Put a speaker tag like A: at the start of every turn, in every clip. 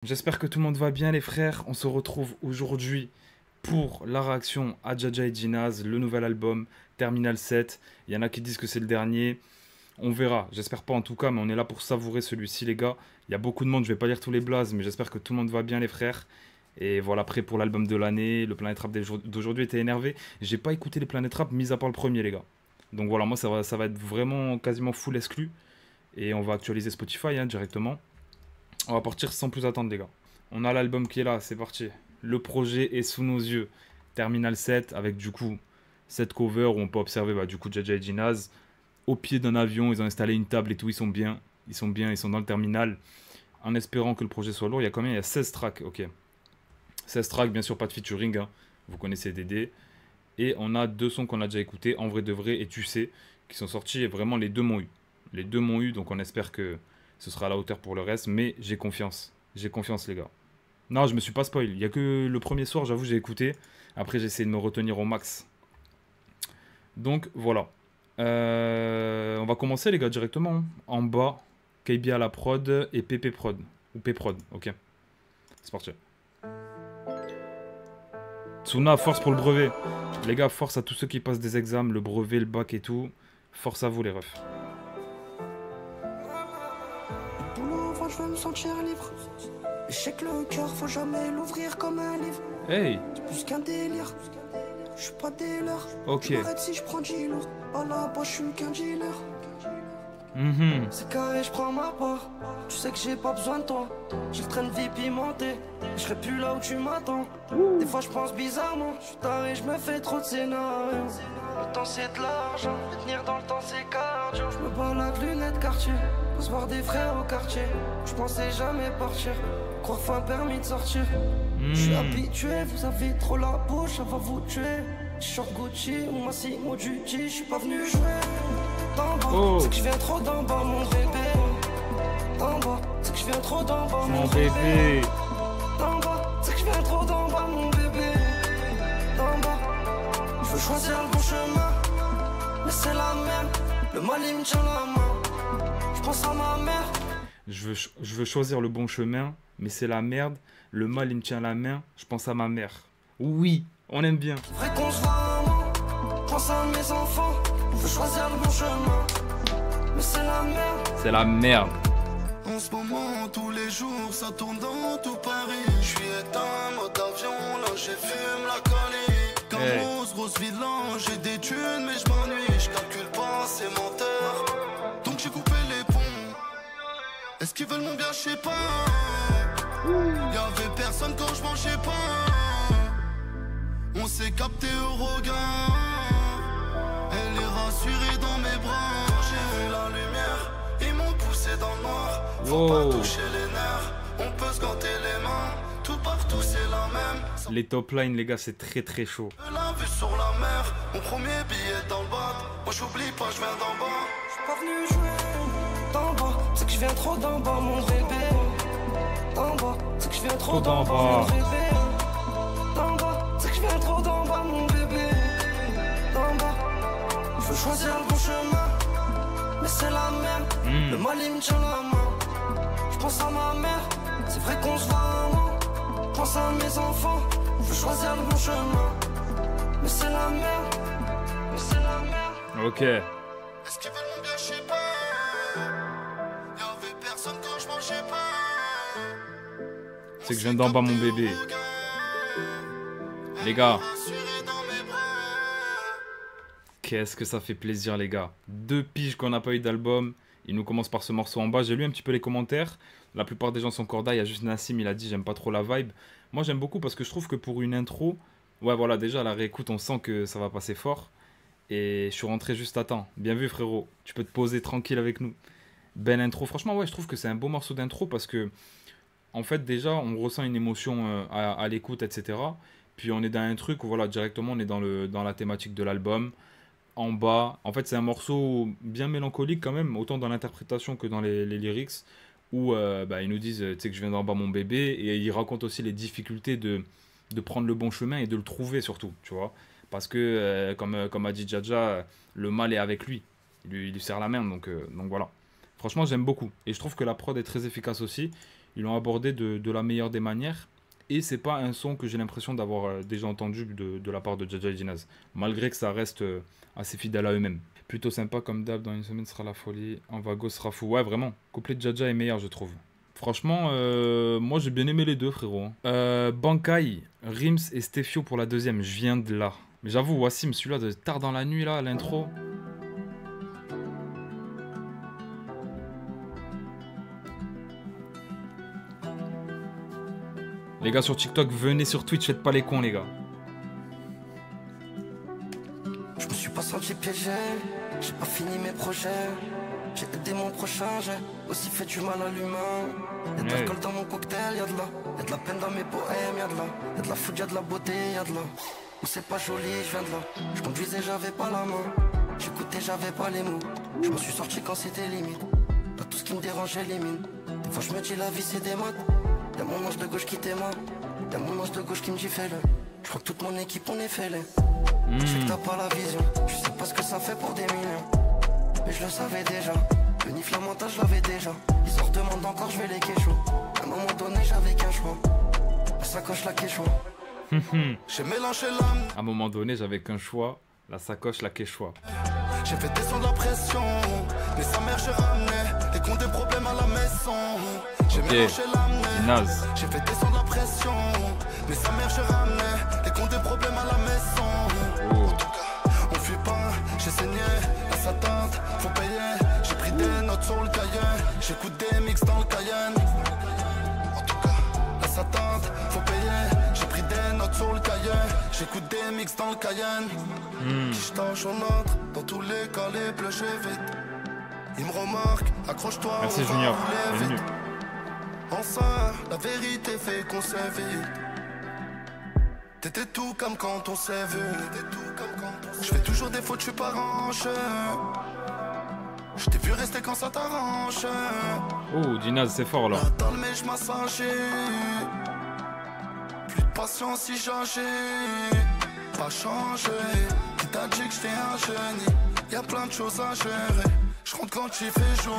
A: J'espère que tout le monde va bien les frères, on se retrouve aujourd'hui pour la réaction à Jaja et Jinaz, le nouvel album, Terminal 7. Il y en a qui disent que c'est le dernier, on verra, j'espère pas en tout cas, mais on est là pour savourer celui-ci les gars. Il y a beaucoup de monde, je vais pas lire tous les blazes, mais j'espère que tout le monde va bien les frères. Et voilà, prêt pour l'album de l'année, le Planet Rap d'aujourd'hui était énervé. J'ai pas écouté les Planet Rap, mis à part le premier les gars. Donc voilà, moi ça va être vraiment quasiment full exclu. Et on va actualiser Spotify directement. On va partir sans plus attendre les gars. On a l'album qui est là, c'est parti. Le projet est sous nos yeux. Terminal 7 avec du coup cette cover où on peut observer du coup Jaja et Jinaz au pied d'un avion. Ils ont installé une table et tout, ils sont bien. Ils sont dans le terminal. En espérant que le projet soit lourd. Il y a combien? Il y a 16 tracks, ok. 16 tracks, bien sûr pas de featuring, hein. Vous connaissez Dédé. Et on a deux sons qu'on a déjà écoutés, En vrai de vrai et Tu sais, qui sont sortis et vraiment les deux m'ont eu. Les deux m'ont eu, donc on espère que ce sera à la hauteur pour le reste, mais j'ai confiance. J'ai confiance les gars. Non, je me suis pas spoil. Il y a que le premier soir, j'avoue, j'ai écouté. Après, j'ai essayé de me retenir au max. Donc, voilà. On va commencer, les gars, directement, hein. En bas, KB à la prod et PP prod. Ou P prod, ok. C'est parti. Tsuna, force pour le brevet. Les gars, force à tous ceux qui passent des examens, le brevet, le bac et tout. Force à vous, les refs.
B: Je veux me sentir libre. Je sais que le cœur, faut jamais l'ouvrir comme un livre.
A: Hey!
B: C'est plus qu'un délire. Je suis pas dealer.
A: Ok.
B: Je m'arrête si je prends 10 lourds. À la base, je suis qu'un dealer. C'est carré, je prends ma part. Tu sais que j'ai pas besoin de toi. J'ai le train de vie pimenté. Je serai plus là où tu m'attends. Des fois, je pense bizarrement. Je suis taré, je me fais trop de scénarios. Le temps, c'est de l'argent. Tenir dans le temps, c'est cardio. Je me balade lunettes quartier. Pour se voir des frères au quartier. Je pensais jamais partir. Croire fin permis de sortir. Je suis habitué, vous avez trop la bouche, ça va vous tuer. Short Gucci ou Massimo Dutti, je suis pas venu jouer. D'en bas, c'est que je viens trop d'en bas, mon bébé. D'en bas, c'est que je viens trop d'en bas, mon bébé. D'en bas, c'est que je viens trop d'en bas, mon bébé. D'en bas, je veux choisir le bon chemin, mais c'est la merde. Le mal il me tient la main. Je pense à ma mère.
A: Je veux choisir le bon chemin, mais c'est la merde. Le mal, il me tient la main. Je pense à ma mère. Oui, on aime bien.
B: Vrai qu'on se voit un an. Je pense à mes enfants. Je veux choisir le bon chemin, mais c'est la merde.
A: C'est la merde.
C: En ce moment, tous les jours, ça tourne dans tout Paris. Je suis éteint, mode avion, là j'ai fume la cali. Grosse vie de l'an, j'ai des thunes, mais je m'ennuie. Je calcule pas, c'est menteur. Donc j'ai coupé les ponts. Est-ce qu'ils veulent mon bien, je sais pas. Y'avait personne quand je mangeais pas. On s'est capté au regard. Elle est rassurée dans mes bras. Quand j'ai vu la lumière, ils m'ont poussé dans le noir. Faut pas toucher les nerfs, on peut se ganter les mains. Tout partout c'est la même.
A: Les top lines les gars, c'est très très chaud.
C: La vue sur la mer, mon premier billet dans le bas. Moi j'oublie pas, je viens d'en bas.
B: Je suis pas venu jouer d'en bas, c'est que je viens trop d'en bas, mon bébé. D'en bas, c'est que je viens trop d'en bas, mon bébé. D'en bas, c'est que je viens trop d'en bas, mon bébé. D'en bas, je veux choisir le bon chemin, mais c'est la merde. Le mal il me tient la main. Je pense à ma mère, c'est vrai qu'on se voit un an. Je pense à mes enfants, je veux choisir le bon chemin, mais c'est la merde. Mais c'est la merde.
A: Ok.
C: Est-ce qu'ils veulent mon bien, je sais pas. Y'avait personne quand je mangeais pas.
A: C'est que je viens d'en bas mon bébé. Les gars. Qu'est-ce que ça fait plaisir les gars. 2 piges qu'on n'a pas eu d'album. Il nous commence par ce morceau en bas. J'ai lu un petit peu les commentaires. La plupart des gens sont corda. Il y a juste Nassim, il a dit j'aime pas trop la vibe. Moi j'aime beaucoup parce que je trouve que pour une intro, ouais voilà, déjà à la réécoute on sent que ça va passer fort. Et je suis rentré juste à temps. Bien vu frérot, tu peux te poser tranquille avec nous. Belle intro, franchement ouais je trouve que c'est un beau morceau d'intro parce que en fait déjà on ressent une émotion à l'écoute etc. Puis on est dans un truc où voilà directement on est dans la thématique de l'album. En bas, en fait c'est un morceau bien mélancolique quand même, autant dans l'interprétation que dans les lyrics, où ils nous disent tu sais que je viens d'en bas mon bébé, et ils racontent aussi les difficultés de prendre le bon chemin et de le trouver surtout, tu vois, parce que comme a dit Jaja, le mal est avec lui, il lui serre la main, donc voilà. Franchement j'aime beaucoup, et je trouve que la prod est très efficace aussi, ils l'ont abordé de la meilleure des manières. Et c'est pas un son que j'ai l'impression d'avoir déjà entendu de la part de Jaja et Jinaz. Malgré que ça reste assez fidèle à eux-mêmes. Plutôt sympa comme d'hab, dans une semaine sera la folie. En vago sera fou. Ouais, vraiment. Couplet de Jaja est meilleur, je trouve. Franchement, moi j'ai bien aimé les deux, frérot. Bankai, Rims et Stefio pour la deuxième. Je viens de là. Mais j'avoue, Wassim, celui-là de tard dans la nuit, là, l'intro. Les gars sur TikTok, venez sur Twitch, faites pas les cons, les gars.
B: Je me suis pas senti piégé, j'ai pas fini mes projets. J'ai aidé mon prochain, j'ai aussi fait du mal à l'humain. Y'a de l'alcool dans mon cocktail, y'a de la peine dans mes poèmes, y'a de la foudre, y'a de la beauté, y'a de la... Où c'est pas joli, je viens de là. Je conduisais, j'avais pas la main. J'écoutais, j'avais pas les mots. Je me suis sorti quand c'était limite. Pas tout ce qui me dérangeait les mines. Des fois je me dis la vie c'est des maths. Y'a mon ange de gauche qui t'aima. Y'a mon ange de gauche qui me dit fais-le. Je crois que toute mon équipe on est fêlés. Je sais que t'as pas la vision. Je sais pas ce que ça fait pour des millions. Mais je le savais déjà. Le nif, la montage, je l'avais déjà. Ils en redemandent encore, je vais les kécho. À un moment donné, j'avais qu'un choix. La sacoche, la kécho.
C: J'ai mélangé l'âme.
A: À un moment donné, j'avais qu'un choix. La sacoche, la kéchoua.
C: J'ai fait descendre la pression. Mais sa mère, j'ai ramené. Et qu'on des problèmes à la maison. J'ai mélangé l'âme. J'ai fait descendre la pression. Mais sa mère, j'ai ramené. Et qu'on des problèmes à la maison. En tout cas, on fuit pas. J'ai saigné. À sa tante, faut payer. J'ai pris des notes sur le cahier. J'écoute des mix dans le Cayenne. En tout cas, à sa tante, faut payer. J'ai pris des notes sur le cahier. J'écoute des mix dans le Cayenne. Qui j'tâche en entre. Dans tous les cas, les bleus, j'ai vite. Ils me remarquent, accroche-toi.
A: Merci Junior. Bienvenue.
C: Enfin, la vérité fait qu'on s'est vite. T'étais tout comme quand on s'est vu. Je fais toujours des fautes, je suis pas range. Je t'ai vu rester quand ça t'arrange.
A: Oh, Jinaz, c'est fort là.
C: Attends, mais je m'assagis. Plus de patience si j'agis. Pas changé. Qui t'a dit que j'étais un génie? Y'a plein de choses à gérer. Je rentre quand il fait jour.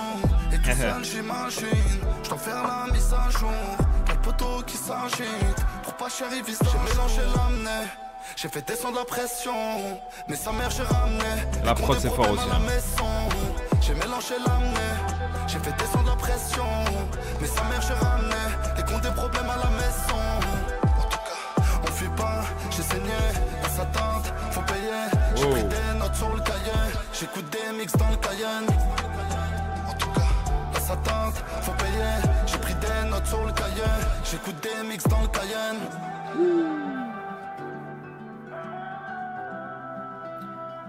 C: Et tout seul j'imagine. Je t'en faire la mise à jour. Quel poteau qui s'agite. Pour pas cher il vise. J'ai mélangé l'amener. J'ai fait descendre la pression. Mais sa mère j'ai ramené.
A: La prod c'est fort aussi.
C: J'ai mélangé l'amener. J'ai fait descendre la pression. Mais sa mère j'ai ramené. Et qu'on des problèmes à la maison. En tout cas, on fuit pas. J'ai saigné. À sa tante, faut payer. J'ai pris des notes sur le cahier. J'écoute des mix dans le Cayenne. En tout cas, à sa tante, faut payer. J'ai pris des notes sur le cahier. J'écoute des mix dans le Cayenne.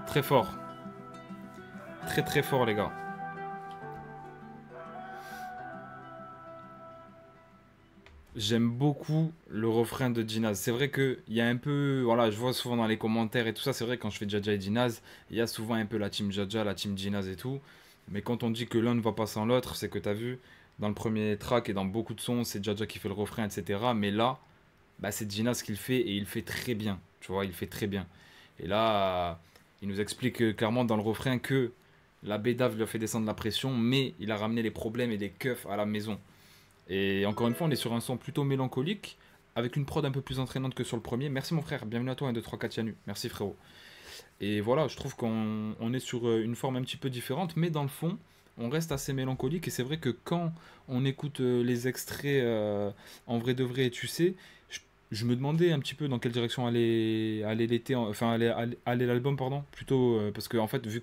A: Très fort. Très très fort les gars. J'aime beaucoup le refrain de Jinaz. C'est vrai qu'il y a un peu... Voilà, je vois souvent dans les commentaires et tout ça. C'est vrai quand je fais Jaja et Jinaz, il y a souvent un peu la team Jaja, la team Jinaz et tout. Mais quand on dit que l'un ne va pas sans l'autre, c'est que tu as vu, dans le premier track et dans beaucoup de sons, c'est Jaja qui fait le refrain, etc. Mais là, bah, c'est Jinaz qui le fait et il le fait très bien. Tu vois, il fait très bien. Et là, il nous explique clairement dans le refrain que la bédave lui a fait descendre la pression, mais il a ramené les problèmes et les keufs à la maison. Et encore une fois, on est sur un son plutôt mélancolique, avec une prod un peu plus entraînante que sur le premier. Merci mon frère, bienvenue à toi, 1, 2, 3, 4 Yanu. Merci frérot. Et voilà, je trouve qu'on est sur une forme un petit peu différente, mais dans le fond, on reste assez mélancolique. Et c'est vrai que quand on écoute les extraits en vrai de vrai, tu sais, je me demandais un petit peu dans quelle direction allait l'été, enfin allait l'album, pardon, plutôt, parce qu'en fait, vu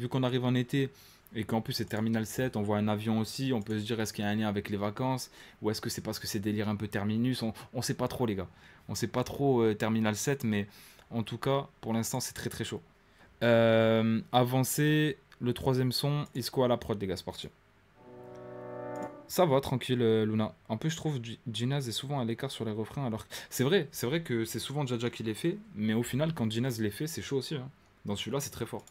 A: qu'on arrive en été, et qu'en plus c'est Terminal 7, on voit un avion aussi, on peut se dire est-ce qu'il y a un lien avec les vacances, ou est-ce que c'est parce que c'est délire un peu Terminus, on sait pas trop les gars, on sait pas trop Terminal 7, mais en tout cas pour l'instant c'est très très chaud. Avancé, le troisième son, Isco à la prod les gars, c'est parti. Ça va, tranquille Luna. En plus je trouve Jinaz est souvent à l'écart sur les refrains, alors c'est vrai que c'est souvent Jaja qui les fait, mais au final quand Jinaz les fait c'est chaud aussi, hein. Dans celui-là c'est très fort.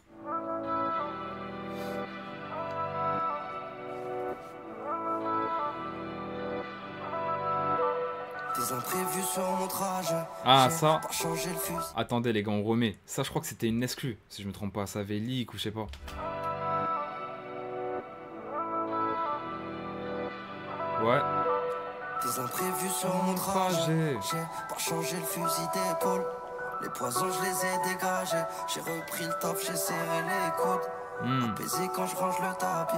B: Sur mon trajet,
A: ah ça, attendez les gars, on remet. Ça je crois que c'était une exclue, si je me trompe pas, ça avait leak ou je sais pas. Ouais.
B: des imprévus sur mon trajet. J'ai pas changé le fusil d'épaule. Les poisons, je les ai dégagés. J'ai repris le taf, j'ai serré les coudes. Apaisé quand je range le tapis.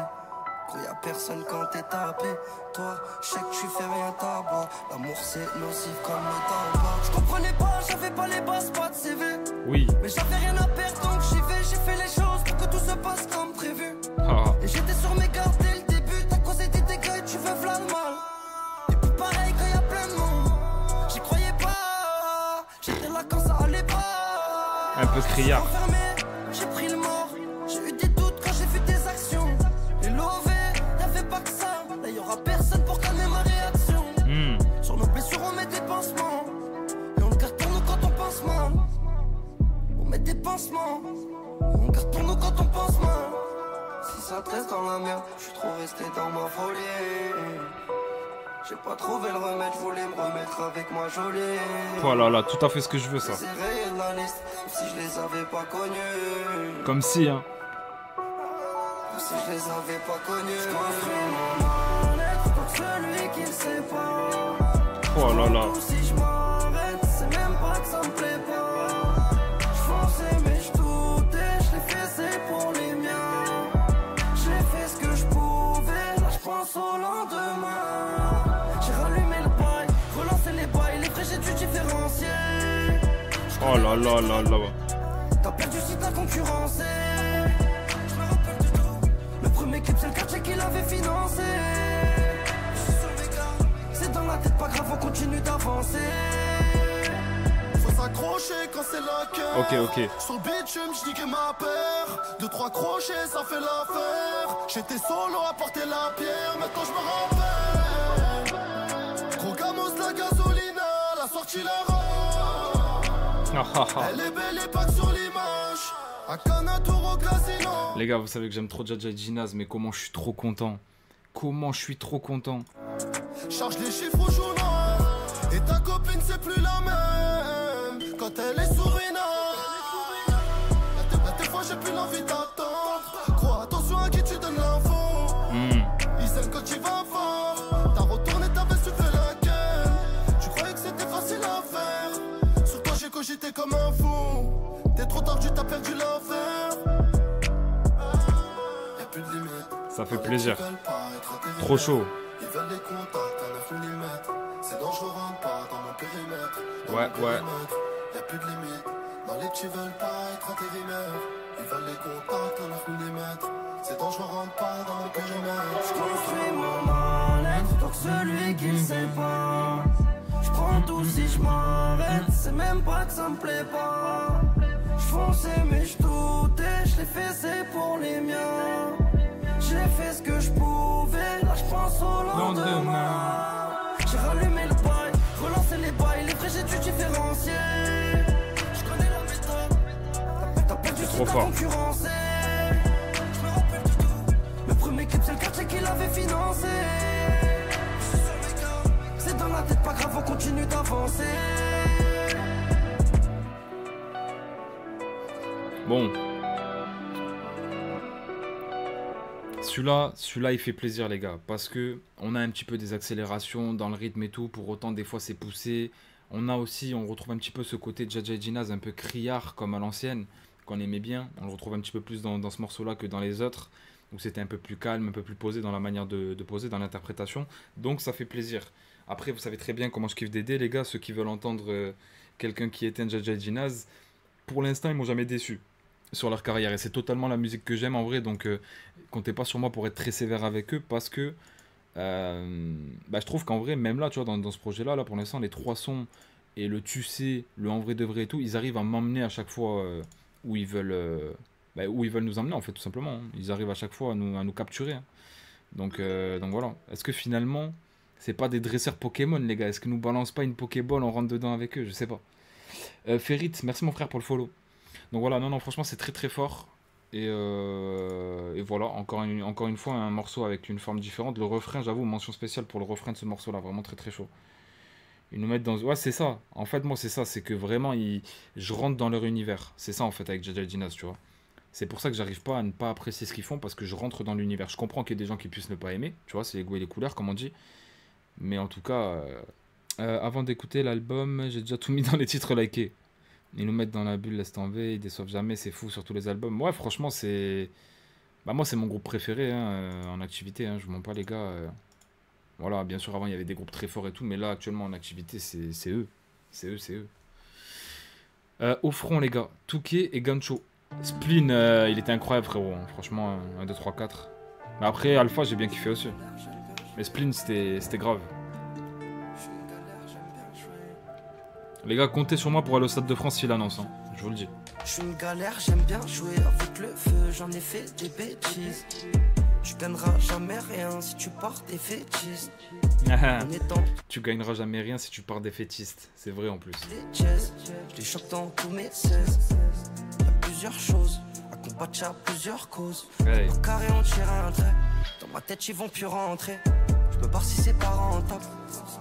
B: Quand y'a personne quand t'es tapé. Toi, je sais que tu fais rien tabac. L'amour c'est nocif comme le tabac. Je comprenais pas, j'avais pas les bases, pas de CV.
A: Oui.
B: Mais j'avais rien à perdre donc j'y vais. J'ai fait les choses pour que tout se passe comme prévu. Et j'étais sur mes gardes dès le début. T'as causé des dégâts et tu veux v'là le mal. Et puis pareil quand y'a plein de monde. J'y croyais pas. J'étais là quand ça allait pas.
A: Un peu criard.
B: J'ai pris le mort. J'ai eu des doutes quand j'ai vu tes actions. Les lovés, y'avait pas que ça. Là y'aura personne pour calmer ma réaction. Sur nos blessures on met des pansements. Et on le garde pour nous quand on pense mal. On met des pansements. On garde pour nous quand on pense mal. Si ça te reste dans la merde, je suis trop resté dans ma folie. J'ai pas trouvé le remède, je voulais me remettre avec ma jolie.
A: Voilà, là, tout à fait ce que je veux, ça.
B: C'est rayé de la liste, comme si je les avais pas connus.
A: Comme si, hein.
B: Comme si je les avais pas connus. Je construis mon mal-être pour celui qui le sait pas.
A: Oh là là.
B: Si je m'arrête, c'est même pas que ça me plaît pas. Je fonçais mais je doutais, je l'ai fait c'est pour les miens. J'ai fait ce que je pouvais, là je pense au lendemain. J'ai rallumé le bail, relancé les bails, les vrais j'ai dû différencier.
A: Oh là là là là.
B: T'as perdu si t'as concurrencé. Je me rappelle du tout. Le premier clip c'est le quartier qui l'avait financé. Je suis sur mes gardes. C'est dans la tête pas grave, on continue d'avancer. Faut s'accrocher quand c'est la cœur.
A: Ok.
B: Sur le bitume, j'niquais ma paire. 2-3 crochets, ça fait l'affaire. J'étais solo à porter la pierre, maintenant je me rappelle. Gros gamos, la gasolina, la sortie la rare. Elle est belle et pas que sur l'image. À Canatour au casino.
A: Les gars, vous savez que j'aime trop Dja Dja et Jinaz, mais comment je suis trop content. Comment je suis trop content.
B: Charge les chiffres au jour noir. Et ta copine c'est plus la même. Quand elle est sourina. Des fois j'ai plus l'envie d'attendre. Crois attention à qui tu donnes l'info. Ils aiment quand tu vas fort. T'as retourné ta veste, tu fais laquelle. Tu croyais que c'était facile à faire. Sur toi j'ai cogité comme un fou. T'es trop tordu, t'as perdu l'affaire. Y'a plus de limite.
A: Ça fait plaisir. Trop chaud.
B: Ils veulent des contacts à 9 mm. C'est dangereux, rentre pas dans mon périmètre.
A: Ouais.
B: Y'a plus de limite. Non, les petits veulent pas être intérimaires. Ils veulent les contacts à 9 mm. C'est dangereux, rentre pas dans mon périmètre. Je construis mon mal-être pour celui qui le sait pas. Je prends tout si je m'arrête. C'est même pas que ça me plaît pas. Je fonçais mais je doutais. Je l'ai fait c'est pour les miens. J'ai fait ce que je pouvais, là je pense au lendemain. J'ai rallumé le bail, relancé les bails, les vrais j'ai dû différencier. Je connais la méthode, t'as perdu si t'as concurrencé. Je me rappelle du tout, le premier clip c'est le quartier qui l'avait financé. Je suis sur mes gardes, c'est dans la tête pas grave, on continue d'avancer.
A: Bon. Celui-là, il fait plaisir, les gars, parce que on a un petit peu des accélérations dans le rythme et tout. Pour autant, des fois, c'est poussé. On retrouve un petit peu ce côté Dja Dja et Jinaz un peu criard comme à l'ancienne, qu'on aimait bien. On le retrouve un petit peu plus dans ce morceau-là que dans les autres, où c'était un peu plus calme, un peu plus posé dans la manière de poser, dans l'interprétation. Donc, ça fait plaisir. Après, vous savez très bien comment je kiffe Dédé, les gars. Ceux qui veulent entendre quelqu'un qui était un Dja Dja et Jinaz, pour l'instant, ils m'ont jamais déçu sur leur carrière, et c'est totalement la musique que j'aime en vrai, donc comptez pas sur moi pour être très sévère avec eux, parce que je trouve qu'en vrai, même là, tu vois, dans ce projet là pour l'instant, les 3 sons et le tu sais, le en vrai de vrai et tout, ils arrivent à m'emmener à chaque fois où ils veulent nous emmener, en fait, tout simplement, hein. Ils arrivent à chaque fois à nous capturer, hein. Donc voilà. Est-ce que finalement c'est pas des dresseurs Pokémon, les gars? Est-ce qu'ils nous balancent pas une Pokéball, on rentre dedans avec eux? Je sais pas. Ferit, merci mon frère pour le follow. Donc voilà, non, franchement, c'est très très fort. Et voilà, encore une fois, un morceau avec une forme différente. Le refrain, j'avoue, mention spéciale pour le refrain de ce morceau-là, vraiment très très chaud. Ils nous mettent dans... Ouais, c'est ça. En fait, moi, c'est ça, c'est que vraiment, je rentre dans leur univers. C'est ça, en fait, avec Dja Dja et Jinaz, tu vois. C'est pour ça que j'arrive pas à ne pas apprécier ce qu'ils font, parce que je rentre dans l'univers. Je comprends qu'il y ait des gens qui puissent ne pas aimer, tu vois, c'est les goûts et les couleurs, comme on dit. Mais en tout cas, avant d'écouter l'album, j'ai déjà tout mis dans les titres likés. Ils nous mettent dans la bulle, laisse tomber, ils déçoivent jamais, c'est fou sur tous les albums. Ouais, franchement, c'est... Bah moi, c'est mon groupe préféré hein, en activité, hein, je vous mens pas les gars. Voilà, bien sûr, avant, il y avait des groupes très forts et tout, mais là, actuellement, en activité, c'est eux. C'est eux, c'est eux. Au front, les gars, Touquet et Gancho. Spleen, il était incroyable, frérot. Hein. Franchement, 1, 2, 3, 4. Mais après, Alpha, j'ai bien kiffé aussi. Mais Spleen, c'était grave. Les gars, comptez sur moi pour aller au Stade de France s'il annonce, hein. Je vous le dis.
B: Je suis une galère, j'aime bien jouer avec le feu, j'en ai fait des bêtises. Tu gagneras jamais rien si tu pars des fétistes.
A: Tu gagneras jamais rien si tu pars des fétistes. C'est vrai en plus.
B: Je les choque dans tous mes 16. Y'a plusieurs choses à combattre, y'a plusieurs causes.
A: Hey.
B: Au carré, on tire un trait. Dans ma tête, ils vont plus rentrer. Je me barre si ses parents rentables.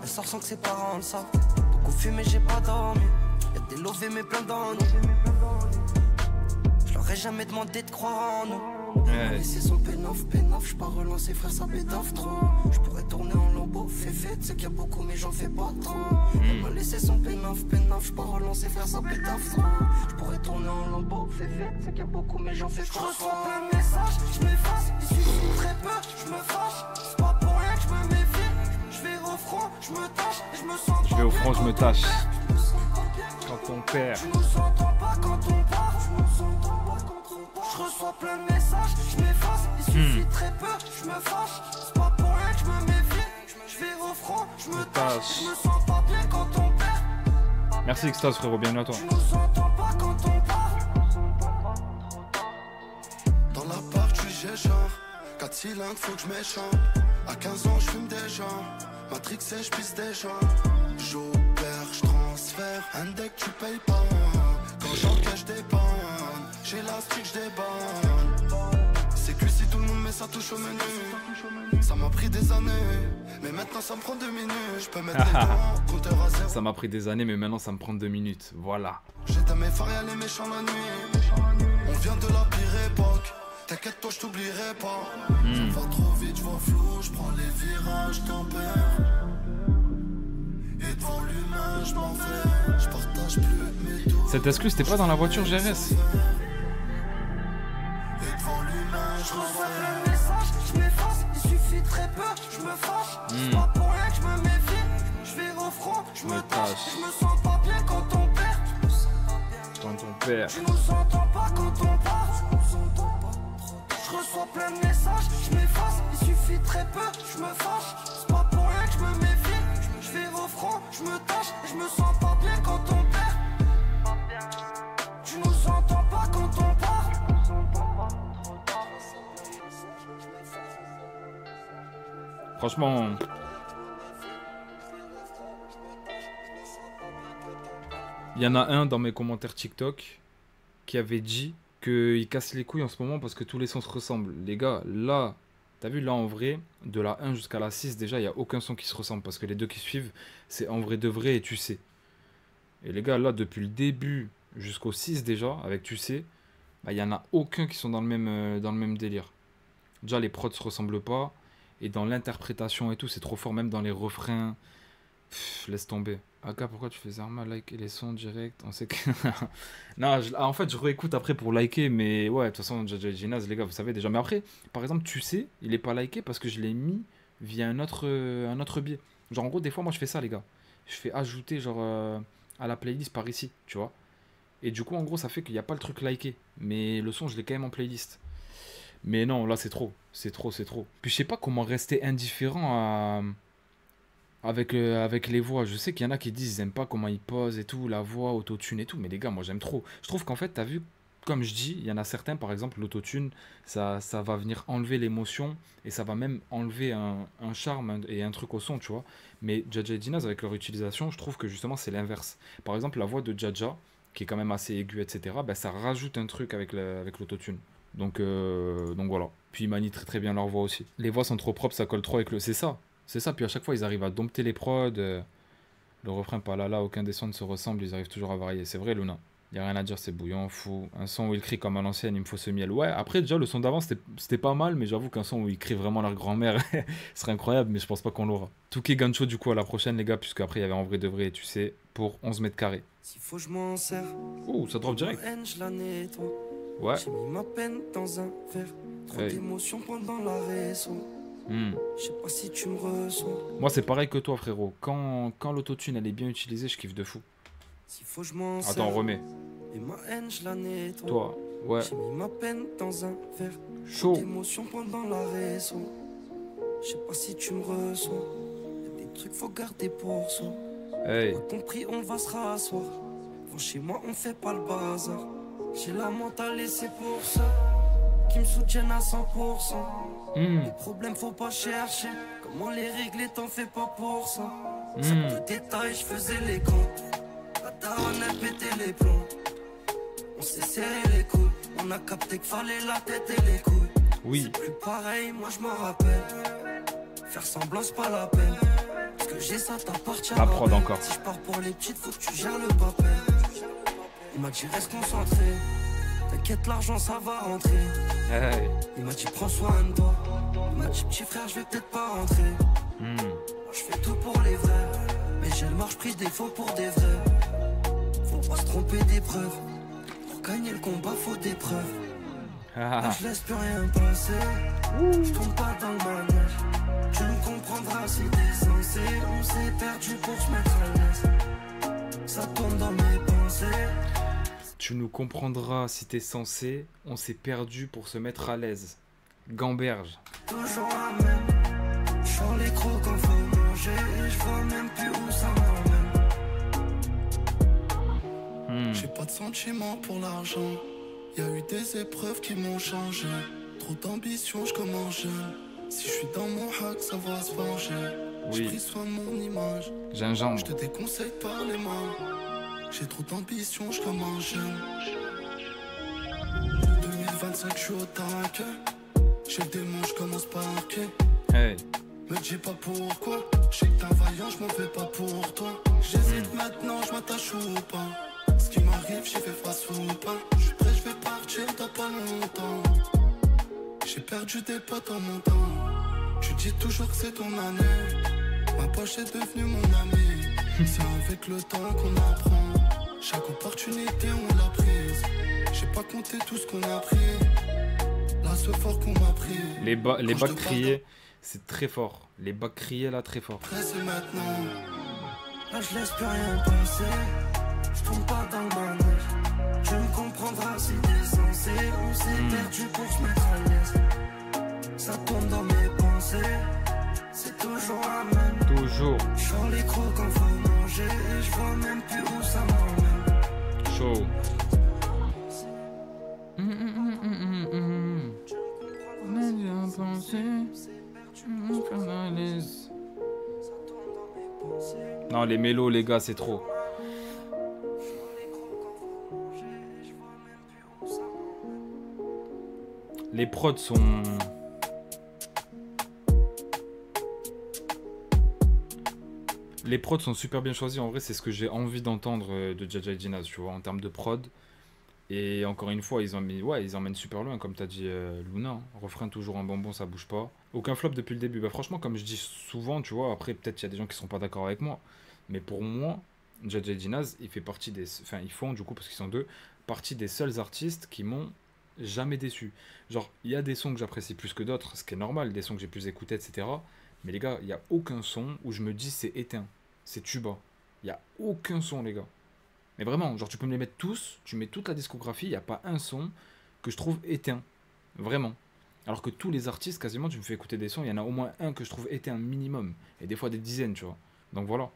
B: Elle sort sans que ses parents le savent. Beaucoup fumé, j'ai pas dormi. Y'a des lovés, mais plein d'ennuis. Je leur ai jamais demandé de croire en nous.
A: Ouais.
B: Laisser son pénoff, j'suis pas relancé, frère, ça pédave trop. J'pourrais tourner en lambeau, fait, tu sais qu'il y a beaucoup, mais j'en fais pas trop. Elle m'a laissé son pénoff, j'suis pas relancé, frère, ça pédave trop. J'pourrais tourner en lambeau, fait, tu sais qu'il y a beaucoup, mais j'en fais pas trop. J'reçois plein de messages, j'm'efface, il suffit très peu, j'me fâche. C'est pas pour rien que j'me méfie. J'vais au front, j'me tâche, et j'me sens pas.
A: Je vais au front, je me tâche.
B: Quand
A: on perd.
B: Tu nous entends pas quand on part. Tu nous entends pas quand on part. Je reçois plein de messages, je m'efface. Il suffit très peu, je me fâche. C'est pas pour rien que je me méfie. Je vais au front, je me tâche. Je me sens pas bien quand on perd.
A: Merci Extase frérot, bienvenue à toi.
B: Tu nous entends pas quand on part.
C: Dans la partie j'ai genre 4 cylindres, faut que je m'échampe. À 15 ans je fume déjà. Matrixé, je pisse déjà. J'opère, je transfère. Un deck tu payes pas. Quand j'encaisse des bandes, j'ai la stick, je débanne. C'est que si tout le monde met sa touche au menu. Ça m'a pris des années, mais maintenant ça me prend 2 minutes. Je peux mettre les dents, compteur à zéro.
A: Ça m'a pris des années, mais maintenant ça me prend 2 minutes. Voilà.
C: J'étais mes phares, y'a les méchants la nuit. On vient de la pire époque. T'inquiète toi, je t'oublierai pas. Ça va trop vite, je vois flou, je prends les virages, tempère. Et devant l'humain, je m'en vais. Je partage plus mes doutes.
A: Cette exclue, c'était pas dans la voiture GRS.
C: Et devant l'humain, je
B: Je reçois
C: m'en
B: plein de messages, je m'efface. Il suffit très peu, je me fâche. C'est pas pour rien que je me méfie. Je vais au front, je me tâche. Je me sens pas bien quand on perd.
A: Quand on perd.
B: Tu nous entends pas quand on part. Je reçois plein de messages, je m'efface. Il suffit très peu, je me fâche. C'est pas pour rien que je me méfie. Je vais au front, je me tâche. Et je me sens pas bien quand on perd. Tu nous entends pas quand on part.
A: Franchement. Il y en a un dans mes commentaires TikTok qui avait dit qu'il casse les couilles en ce moment parce que tous les sons se ressemblent. Les gars, là, t'as vu, là en vrai, de la 1 jusqu'à la 6, déjà, il n'y a aucun son qui se ressemble parce que les deux qui suivent, c'est en vrai de vrai et tu sais. Et les gars, là, depuis le début jusqu'au 6 déjà, avec tu sais, bah, il n'y en a aucun qui sont dans le même délire. Déjà, les prods se ressemblent pas. Et dans l'interprétation et tout, c'est trop fort, même dans les refrains. Pff, laisse tomber. Aka, pourquoi tu fais Zarma liker les sons direct? On sait que. Non, en fait, je réécoute après pour liker, mais ouais, de toute façon, Jaja et Jinaz, les gars, vous savez déjà. Mais après, par exemple, tu sais, il est pas liké parce que je l'ai mis via un autre biais. Genre, en gros, des fois, moi, je fais ça, les gars. Je fais ajouter, genre, à la playlist par ici, tu vois. Et du coup, en gros, ça fait qu'il n'y a pas le truc liké. Mais le son, je l'ai quand même en playlist. Mais non, là, c'est trop. C'est trop, c'est trop. Puis, je sais pas comment rester indifférent avec les voix. Je sais qu'il y en a qui disent ils aiment pas comment ils posent et tout, la voix, autotune et tout. Mais les gars, moi, j'aime trop. Je trouve qu'en fait, t'as vu, comme je dis, il y en a certains, par exemple, l'autotune, ça va venir enlever l'émotion et ça va même enlever un charme et un truc au son, tu vois. Mais Jaja et Jinaz, avec leur utilisation, je trouve que justement, c'est l'inverse. Par exemple, la voix de Jaja, qui est quand même assez aiguë, etc., ben, ça rajoute un truc avec l'autotune. Donc voilà. Puis ils manient très très bien leur voix aussi. Les voix sont trop propres, ça colle trop avec le... C'est ça. Puis à chaque fois, ils arrivent à dompter les prods. Le refrain, pas là, aucun des sons ne se ressemble, ils arrivent toujours à varier. C'est vrai, Luna. Y a rien à dire, c'est bouillant, fou. Un son où il crie comme à l'ancienne, il me faut ce miel. Ouais, après, déjà, le son d'avant, c'était pas mal, mais j'avoue qu'un son où il crie vraiment leur grand-mère serait incroyable, mais je pense pas qu'on l'aura. Touké Gancho, du coup, à la prochaine, les gars, puisque après, il y avait en vrai de vrai, tu sais, pour 11 mètres carrés.
B: S'il faut, je m'en sers.
A: Ouh, ça drop direct.
B: Je la nettoie.
A: Ouais.
B: J'ai mis ma peine dans un verre. Trop d'émotions pendant la raison. Je sais pas si tu me ressens.
A: Moi, c'est pareil que toi, frérot. Quand l'autotune, elle est bien utilisée, je kiffe de fou.
B: S'il faut, je m'en
A: Attends, on remet.
B: Et ma haine, je la nettoie.
A: Toi, ouais.
B: J'ai mis ma peine dans un verre.
A: Chaud.
B: D'émotions pendant la raison. Je sais pas si tu me ressens. Y'a des trucs, faut garder pour soi.
A: Hey.
B: T'as compris, on va se rasseoir. Bon, chez moi, on fait pas le bazar. J'ai la mentale et c'est pour ça qui me soutiennent à 100%. Les problèmes, faut pas chercher. Comment les régler, t'en fais pas pour ça. Sans de détails, je faisais les comptes. La daronne, elle pétait les plombs. On s'est serré les coudes. On a capté qu'il fallait la tête et les couilles.
A: Oui.
B: C'est plus pareil, moi je m'en rappelle. Faire semblant, c'est pas la peine. Parce que j'ai ça, t'appartient.
A: La prod encore.
B: Si je pars pour les petites, faut que tu gères le papier. Il m'a dit reste concentré. T'inquiète, l'argent ça va rentrer.
A: Hey.
B: Il m'a dit prends soin de toi. Il m'a dit petit frère, je vais peut-être pas rentrer. Moi je fais tout pour les vrais. Mais j'ai le marche pris des faux pour des vrais. Faut pas se tromper d'épreuve. Pour gagner le combat, faut des preuves. Là je laisse plus rien passer. Je tombe pas dans le manège. Tu me comprendras si t'es censé. On s'est perdu pour se mettre à l'aise. Ça tourne dans mes pensées.
A: Tu nous comprendras si t'es censé. On s'est perdu pour se mettre à l'aise. Gamberge.
B: Toujours la même. J'sors les crocs quand faut manger. Et je vois même plus où ça m'emmène.
C: J'ai pas de sentiments pour l'argent. Y'a eu des épreuves qui m'ont changé. Trop d'ambition, je commence jeune. Si je suis dans mon hack, ça va se venger. J'ai pris soin de mon image.
A: Gingembre.
C: Je te déconseille de parler mal. J'ai trop d'ambition, je commence jeune. 2025, je suis au tac. J'ai le démon, je commence par arquer.
A: Hey.
C: Me dis pas pourquoi. Je sais que t'es un vaillant, je m'en fais pas pour toi. J'hésite maintenant, je m'attache ou pas. Ce qui m'arrive, j'y fais face ou pas. Je suis prêt, je vais partir dans pas longtemps. J'ai perdu des potes en mon temps. Tu dis toujours que c'est ton année. Ma poche est devenue mon ami. C'est avec le temps qu'on apprend. Chaque opportunité on l'a prise. J'ai pas compté tout ce qu'on a pris. Là ce fort qu'on m'a pris.
A: Les bacs criés, c'est très fort. Les bacs criés là, très fort.
C: C'est maintenant.
B: Là je laisse plus rien passer. Je tombe pas dans le manège. Tu me comprendras si t'es censé. On s'est perdu pour se mettre à l'aise. Ça tourne dans mes pensées. C'est toujours la même.
A: Toujours.
B: J'sors les crocs quand faut manger. Et je vois même plus où ça m'emmène.
A: Chaud. Non, les mélos, les gars, c'est trop. Les prods sont... Les prods sont super bien choisis. En vrai, c'est ce que j'ai envie d'entendre de Jaja et Jinaz, tu vois, en termes de prod. Et encore une fois, ils emmènent super loin, comme t'as dit Luna. Hein. Refrain toujours un bonbon, ça bouge pas. Aucun flop depuis le début. Bah, franchement, comme je dis souvent, tu vois, après, peut-être qu'il y a des gens qui sont pas d'accord avec moi. Mais pour moi, Jaja et Jinaz, il fait partie des... Enfin, ils font, du coup, parce qu'ils sont deux, partie des seuls artistes qui m'ont jamais déçu. Genre, il y a des sons que j'apprécie plus que d'autres, ce qui est normal, des sons que j'ai plus écoutés, etc. Mais les gars, il n'y a aucun son où je me dis c'est éteint, c'est tuba. Il n'y a aucun son, les gars. Mais vraiment, genre tu peux me les mettre tous, tu mets toute la discographie, il n'y a pas un son que je trouve éteint. Vraiment. Alors que tous les artistes, quasiment, tu me fais écouter des sons, il y en a au moins un que je trouve éteint minimum. Et des fois des dizaines, tu vois. Donc voilà.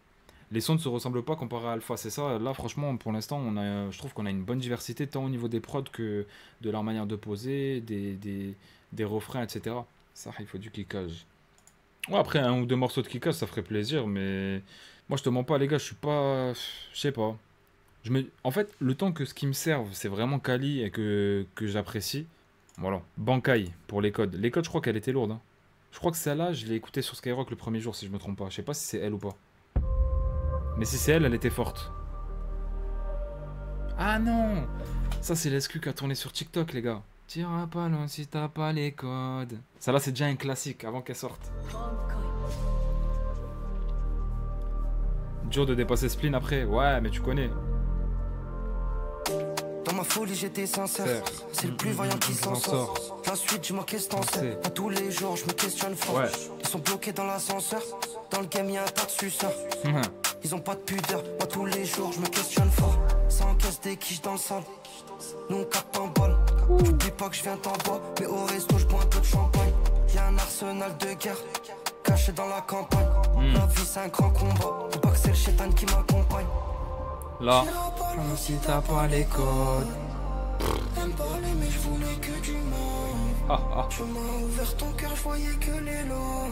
A: Les sons ne se ressemblent pas comparé à Alpha, c'est ça. Là, franchement, pour l'instant, je trouve qu'on a une bonne diversité, tant au niveau des prods que de leur manière de poser, des refrains, etc. Ça, il faut du kickage. Ouais, après, un ou deux morceaux de kickage, ça ferait plaisir, mais... Moi, je te mens pas, les gars, je suis pas... Je sais pas. En fait, le temps que ce qui me serve, c'est vraiment quali et que j'apprécie. Voilà. Bankai, pour les codes. Les codes, je crois qu'elle était lourde. Hein. Je crois que celle-là, je l'ai écoutée sur Skyrock le premier jour, si je me trompe pas. Je sais pas si c'est elle ou pas. Mais si c'est elle, elle était forte. Ah non, ça c'est l'SQ qui a tourné sur TikTok, les gars. T'iras pas loin si t'as pas les codes. Ça là c'est déjà un classique avant qu'elle sorte. Dur de dépasser Spleen après. Ouais, mais tu connais.
B: Dans ma folie j'étais sincère, c'est le plus vaillant qui s'en sort. La suite dis-moi qu'est-ce que t'en sais. Pas tous les jours je me questionne fort. Ouais. Ils sont bloqués dans l'ascenseur. Dans le game y'a un tas de suceurs. Ils ont pas de pudeur. Pas tous les jours je me questionne fort. Ça encaisse des quiches dans le sale. Nous on capte en balle. J'oublie pas que je viens t'en bas. Mais au resto je bois un peu de champagne. Y'a un arsenal de guerre caché dans la campagne. La vie c'est un grand combat. Faut pas que c'est le chétan qui m'accompagne.
A: Là,
B: si t'as pas les codes. Aime parler mais je voulais que du mal. Tu m'as ouvert ton cœur, je voyais que les loves.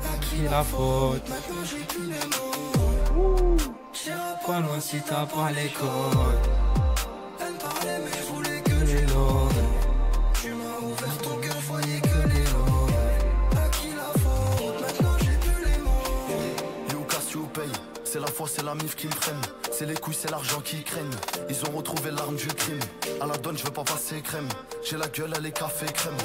B: À qui la faute? Maintenant j'ai plus les mots. J'irai pas loin si t'as pas les codes. Aime parler mais je voulais que les loves. Tu m'as ouvert ton cœur, je voyais que les loves. À qui la faute? Maintenant j'ai plus les mots.
C: You casse, you pay. C'est la foi, c'est la mif qui me freine. C'est les couilles, c'est l'argent qui craignent. Ils ont retrouvé l'arme du crime. À la donne, je veux pas passer crème. J'ai la gueule, elle est café crème.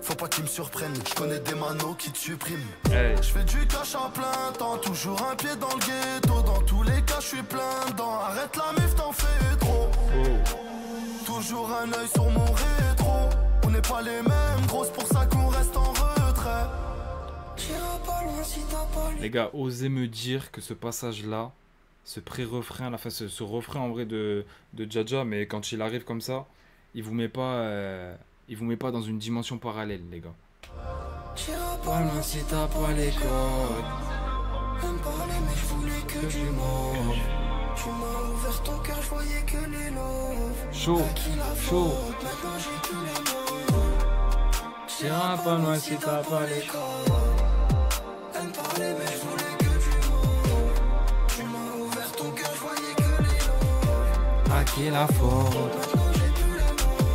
C: Faut pas qu'ils me surprennent. Je connais des manos qui te suppriment. Je fais du cash à plein temps. Toujours un pied dans le ghetto. Dans tous les cas, je suis plein dedans. Arrête la mif, t'en fais trop. Toujours un œil sur mon rétro. On n'est pas les mêmes, gros, c'est pour ça qu'on reste en retrait.
A: Les gars, osez me dire que ce passage-là, ce pré-refrain, enfin ce refrain en vrai de Dja, mais quand il arrive comme ça, il vous met pas dans une dimension parallèle, les gars.
B: Pas loin si t'as pas les codes. Aime parler mais je voulais que du mot. Tu m'as ouvert ton cœur, je voyais que les loves.
A: Chaud, chaud.
B: Maintenant j'ai plus les mots. J'irai pas loin si t'as pas les codes. Aime parler mais je voulais que du mot. Tu m'as ouvert ton cœur, je voyais que les loves.
A: À qui la faute?
B: Maintenant j'ai plus les mots.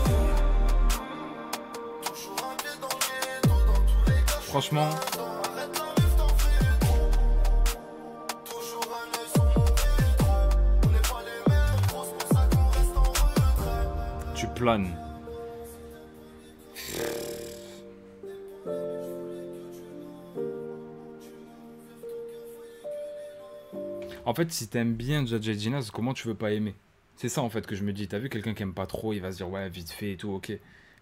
C: Toujours un pied dans le ghetto. Dans tous les cas,
A: Franchement,
C: arrête la mif, t'en fais trop. Toujours un œil sur mon rétro. On n'est pas les mêmes, gros, c'est pour ça qu'on reste en retrait.
A: tu planes. En fait, si t'aimes bien Dja Jinaz, comment tu veux pas aimer? C'est ça en fait que je me dis. T'as vu quelqu'un qui aime pas trop, il va se dire ouais, vite fait et tout, ok.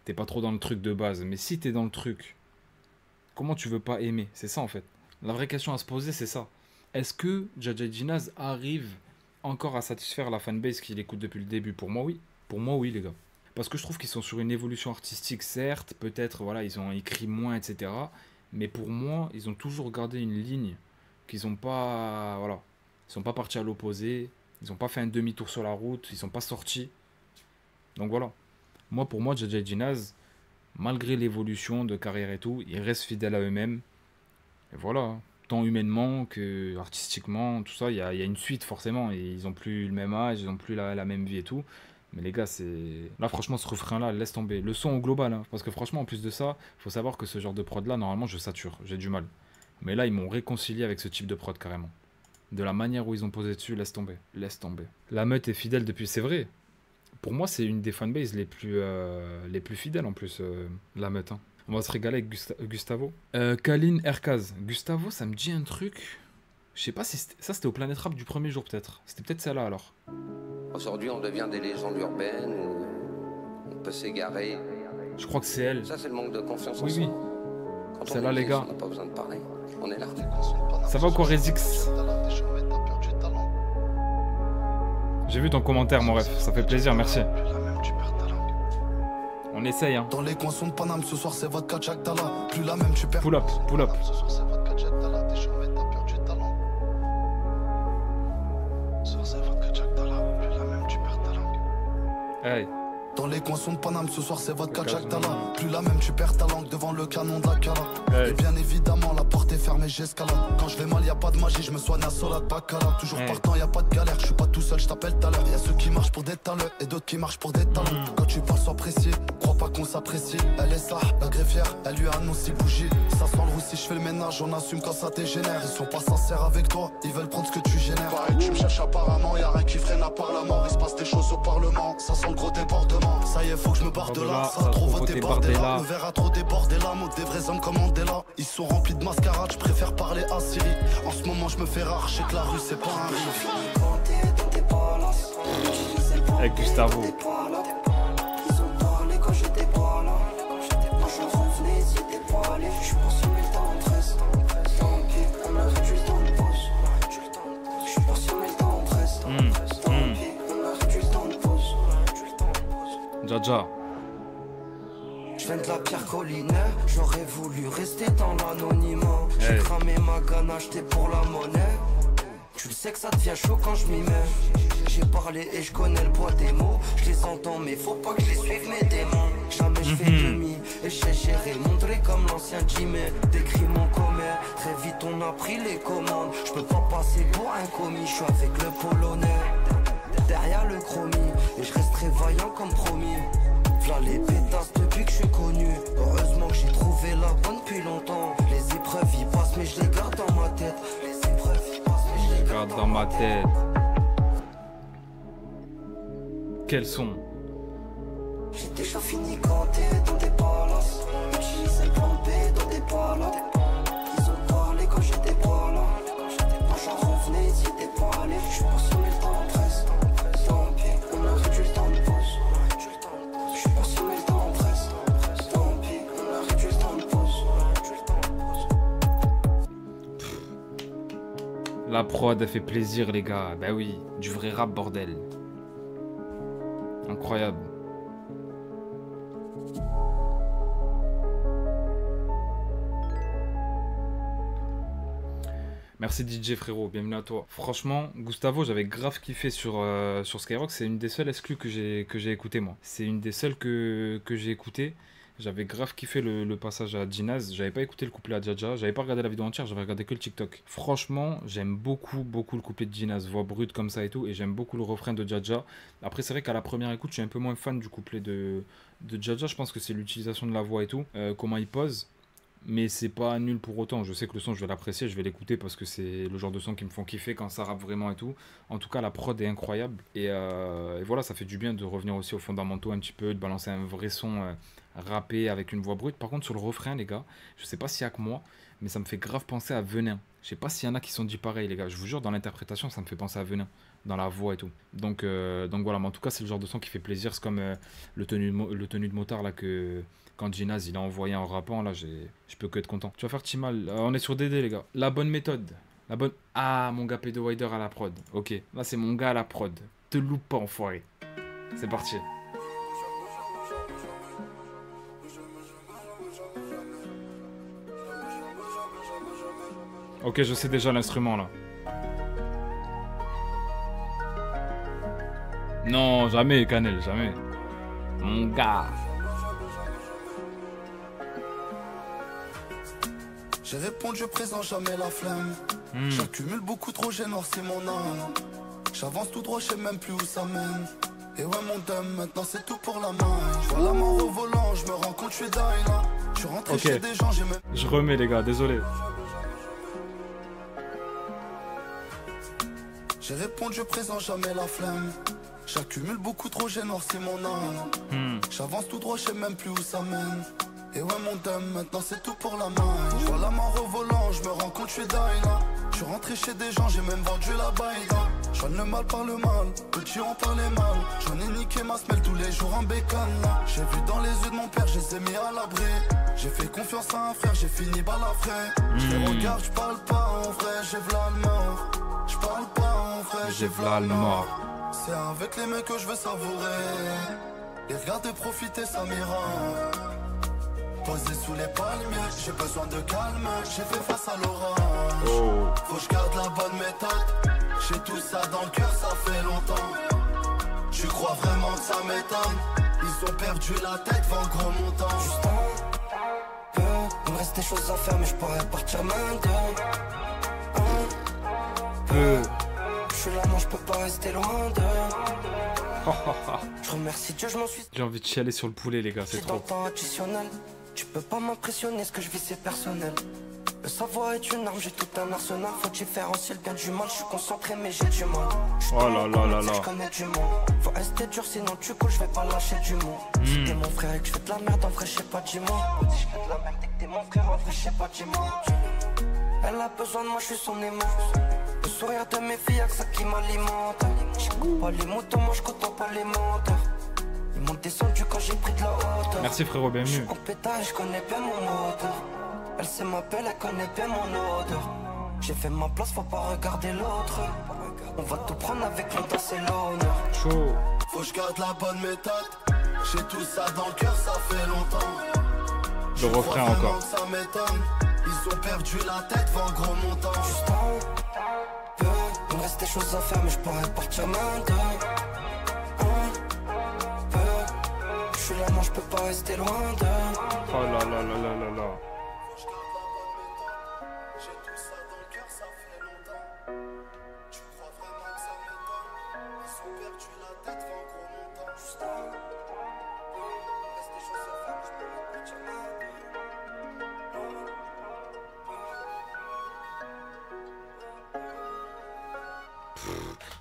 A: T'es pas trop dans le truc de base. Mais si t'es dans le truc, comment tu veux pas aimer? C'est ça en fait. La vraie question à se poser, c'est ça. Est-ce que Dja Jinaz arrive encore à satisfaire la fanbase qui l'écoute depuis le début? Pour moi, oui. Pour moi, oui, les gars. Parce que je trouve qu'ils sont sur une évolution artistique, certes. Peut-être, voilà, ils ont écrit moins, etc. Mais pour moi, ils ont toujours gardé une ligne qu'ils ont pas... Voilà. Ils sont pas partis à l'opposé. Ils ont pas fait un demi-tour sur la route. Ils sont pas sortis. Donc voilà. Moi, pour moi, Dja Jinaz, malgré l'évolution de carrière et tout, ils restent fidèles à eux-mêmes. Et voilà. Tant humainement que artistiquement, tout ça, il y a une suite forcément. Et ils ont plus le même âge, ils ont plus la même vie et tout. Mais les gars, c'est... Là, franchement, ce refrain-là, laisse tomber. Le son au global, hein. Parce que franchement, en plus de ça, faut savoir que ce genre de prod-là, normalement, je sature. J'ai du mal. Mais là, ils m'ont réconcilié avec ce type de prod, carrément. De la manière où ils ont posé dessus, laisse tomber. Laisse tomber. La meute est fidèle depuis... C'est vrai. Pour moi, c'est une des fanbases les plus fidèles, en plus, la meute. Hein. On va se régaler avec Gustavo. Kalin Erkaz. Gustavo, ça me dit un truc... Je sais pas si ça, c'était au Planet Rap du premier jour, peut-être. C'était peut-être celle-là, alors.
D: Aujourd'hui, on devient des légendes urbaines, où on peut s'égarer.
A: Je crois que c'est elle.
D: Ça, c'est le manque de confiance en
A: Oui,
D: soi.
A: oui.
D: Quand on
A: Celle-là,
D: est
A: les gars.
D: on n'a pas besoin de parler. On est là.
A: Ça va ou quoi, Rezix? J'ai vu ton commentaire, mon ref. Ça fait plaisir, merci. On essaye, hein.
C: Dans les coins sont de Paname, ce soir c'est vodka Jack Dalla. Plus la même, tu perds.
A: Pull up, pull up.
C: Ce soir c'est vodka Jack Dalla, t'es chômé, t'as perdu talent. Ce soir c'est vodka Jack Dalla, plus la même, tu perds ta langue.
A: Hey.
C: Dans les coins sont de Paname, ce soir c'est vodka Jack Dalla. Plus la même, tu perds ta langue devant le canon de la cala.
A: Hey.
C: Et bien évidemment, la porte est fermée, j'escalade. Quand je vais mal, y'a pas de magie, je me soigne à Solade Bacala. Toujours partant, y'a pas de galère, je suis pas tout seul, je t'appelle tout à l'heure. Y'a ceux qui marchent pour des talents et d'autres qui marchent pour des talents. Quand tu parles, sois précis, crois pas qu'on s'apprécie. Elle est ça, la greffière, elle lui annonce 6 bougies. Ça sent le roux si je fais le ménage, on assume quand ça dégénère. Ils sont pas sincères avec toi, ils veulent prendre ce que tu génères. Pareil, tu me cherches apparemment, y'a rien qui freine à part la mort. Il se passe des choses au parlement, ça sent le gros débordement. Ça y est, faut que je me barre de là, ça a trop voté bordéla. Le verre a trop débordé là, mode des vrais hommes comme Mandela. Ils sont remplis de mascarade, je préfère parler à Siri. En ce moment, je me fais rare, je sais que la rue c'est pas un riff.
A: Avec Gustavo.
B: Ils ont parlé quand j'étais pas là. Moi je revenais si t'es pas allé. Je suis pas sur le temps en 13. Tant pis, on a réduit le temps de pause. Je suis pas sur le temps en 13. Tant pis, on a réduit le temps de pause.
A: Jaja.
B: Je viens de la pierre collinaire, j'aurais voulu rester dans l'anonymat. J'ai cramé ma canne achetée pour la monnaie. Tu le sais que ça devient chaud quand je m'y mets. J'ai parlé et je connais le poids des mots. Je les entends mais faut pas que je les suive mes démons. Jamais je fais demi et je sais gérer mon dré comme l'ancien Jimmy. Décrit mon commerce, très vite on a pris les commandes. Je peux pas passer pour un commis, je suis avec le polonais. Derrière le chromie et je resterai vaillant comme promis. V'là les pétasses depuis que je suis connu. Heureusement que j'ai trouvé la bonne depuis longtemps. Les épreuves y passent mais je les garde dans ma tête. Les épreuves y passent mais je les garde
A: dans ma tête. Quels sont?
B: J'ai déjà fini quand t'es dans des palaces. Utilisé le plan B dans des palades. Ils ont parlé quand j'étais pas là. Moi j'en revenais si t'es pas allé. Je suis pas sur le temps en 13. Tant pis, on a réduit le temps de pause. Je suis pas sur le temps en 13. Tant pis, on a réduit le temps de pause.
A: La prod, elle fait plaisir, les gars. Bah oui, du vrai rap, bordel. Incroyable. Merci DJ frérot, bienvenue à toi. Franchement, Gustavo, j'avais grave kiffé sur Skyrock. C'est une des seules exclus que j'ai écouté moi. C'est une des seules que j'ai écouté. J'avais grave kiffé le passage à Djinaz. J'avais pas écouté le couplet à Djadja. J'avais pas regardé la vidéo entière, j'avais regardé que le TikTok. Franchement, j'aime beaucoup le couplet de Djinaz. Voix brute comme ça et tout. Et j'aime beaucoup le refrain de Djadja. Après, c'est vrai qu'à la première écoute, je suis un peu moins fan du couplet de Djadja. Je pense que c'est l'utilisation de la voix et tout. Comment il pose. Mais c'est pas nul pour autant. Je sais que le son, je vais l'apprécier, je vais l'écouter parce que c'est le genre de son qui me font kiffer quand ça rappe vraiment et tout. En tout cas, la prod est incroyable. Et voilà, ça fait du bien de revenir aussi aux fondamentaux un petit peu, de balancer un vrai son rappé avec une voix brute. Par contre, sur le refrain, les gars, je sais pas s'il y a que moi, mais ça me fait grave penser à Venin. Je sais pas s'il y en a qui sont dit pareil, les gars. Je vous jure, dans l'interprétation, ça me fait penser à Venin, dans la voix et tout. Donc voilà, mais en tout cas, c'est le genre de son qui fait plaisir. C'est comme le tenue de motard là que... Quand Djinaz il a envoyé en rappant, là, je peux que être content. Tu vas faire Timal. On est sur DD, les gars. La bonne méthode. La bonne... Ah, mon gars Pedo Wider à la prod. Ok. Là, c'est mon gars à la prod. Te loupe pas, enfoiré. C'est parti. Ok, je sais déjà l'instrument, là. Non, jamais, Canel, jamais. Mon gars.
C: J'ai répondu présent, jamais la flemme. J'accumule beaucoup trop, j'ai noirci mon âme. J'avance tout droit, je sais même plus où ça mène. Et ouais mon dame, maintenant c'est tout pour la main. Je vois la mort au volant, je me rends compte, je suis dingue là. Je suis rentré chez des gens, j'ai même...
A: Je remets les gars, désolé.
C: J'ai répondu présent, jamais la flemme. J'accumule beaucoup trop, j'ai noirci mon âme. J'avance tout droit, je sais même plus où ça mène. Et ouais mon dame, maintenant c'est tout pour la main. Je vois la mort au volant, je me rends compte, je suis dingue là. Je suis rentré chez des gens, j'ai même vendu la baïda. Je le mal par le mal, petit on parlait mal. J'en ai niqué ma semelle tous les jours en bécane là. J'ai vu dans les yeux de mon père, je les ai mis à l'abri. J'ai fait confiance à un frère, j'ai fini balafré. Je les regarde, je parle pas en vrai, j'ai v'là le mort. Je parle pas en vrai, j'ai v'là le mort. C'est avec les mecs que je veux savourer. Les regarder profiter, ça m'ira. Posé sous les palmiers, j'ai besoin de calme, j'ai fait face à l'orage. Faut que je garde la bonne méthode, j'ai tout ça dans le cœur, ça fait longtemps. Tu crois vraiment que ça m'étonne? Ils ont perdu la tête, vend gros montant.
B: Juste un peu, il me reste des choses à faire, mais je pourrais partir maintenant. Un peu, je suis là, non, je peux pas rester loin d'eux. Je remercie Dieu, je m'en suis.
A: J'ai envie de chialer sur le poulet, les gars, c'est trop.
B: Temps additionnel. Tu peux pas m'impressionner, ce que je vis c'est personnel. Le savoir est une arme, j'ai tout un arsenal. Faut différencier le bien du mal, je suis concentré mais j'ai du mal.
A: Oh là là là là.
B: Je connais du monde. Faut rester dur sinon tu coules, je vais pas lâcher du mot. Si t'es mon frère et que je fais de la merde, en vrai je sais pas, dis-moi. Si je fais de la merde et que t'es mon frère, en vrai je sais pas, dis-moi. Elle a besoin de moi, je suis son aimant. Le sourire de mes filles, y'a que ça qui m'alimente. J'écoute pas les moutons, moi je côtoie pas les menteurs. Ils m'ont descendu quand j'ai pris de la hauteur.
A: Merci frérot, bienvenue.
B: En pétard et je connais bien mon moteur. Elle sait m'appeler, elle connaît bien mon odeur. J'ai fait ma place, faut pas regarder l'autre. On va tout prendre avec l'audace et l'honneur.
A: Chaud.
C: Faut que je garde la bonne méthode. J'ai tout ça dans le cœur, ça fait longtemps.
A: Le refrain encore.
C: Que ça m'étonne. Ils ont perdu la tête, vend un gros montant.
B: Juste un peu, il me reste des choses à faire, mais je pourrais partir maintenant. Un peu, je suis là, moi je peux pas rester loin d'eux.
A: Oh là là là là là là.
C: J'ai tout ça dans le cœur, ça fait longtemps. Tu crois vraiment que ça m'étonne? Ils ont perdu la tête, vend un gros montant. Juste un peu, il me reste des choses à faire, mais je pourrais partir maintenant.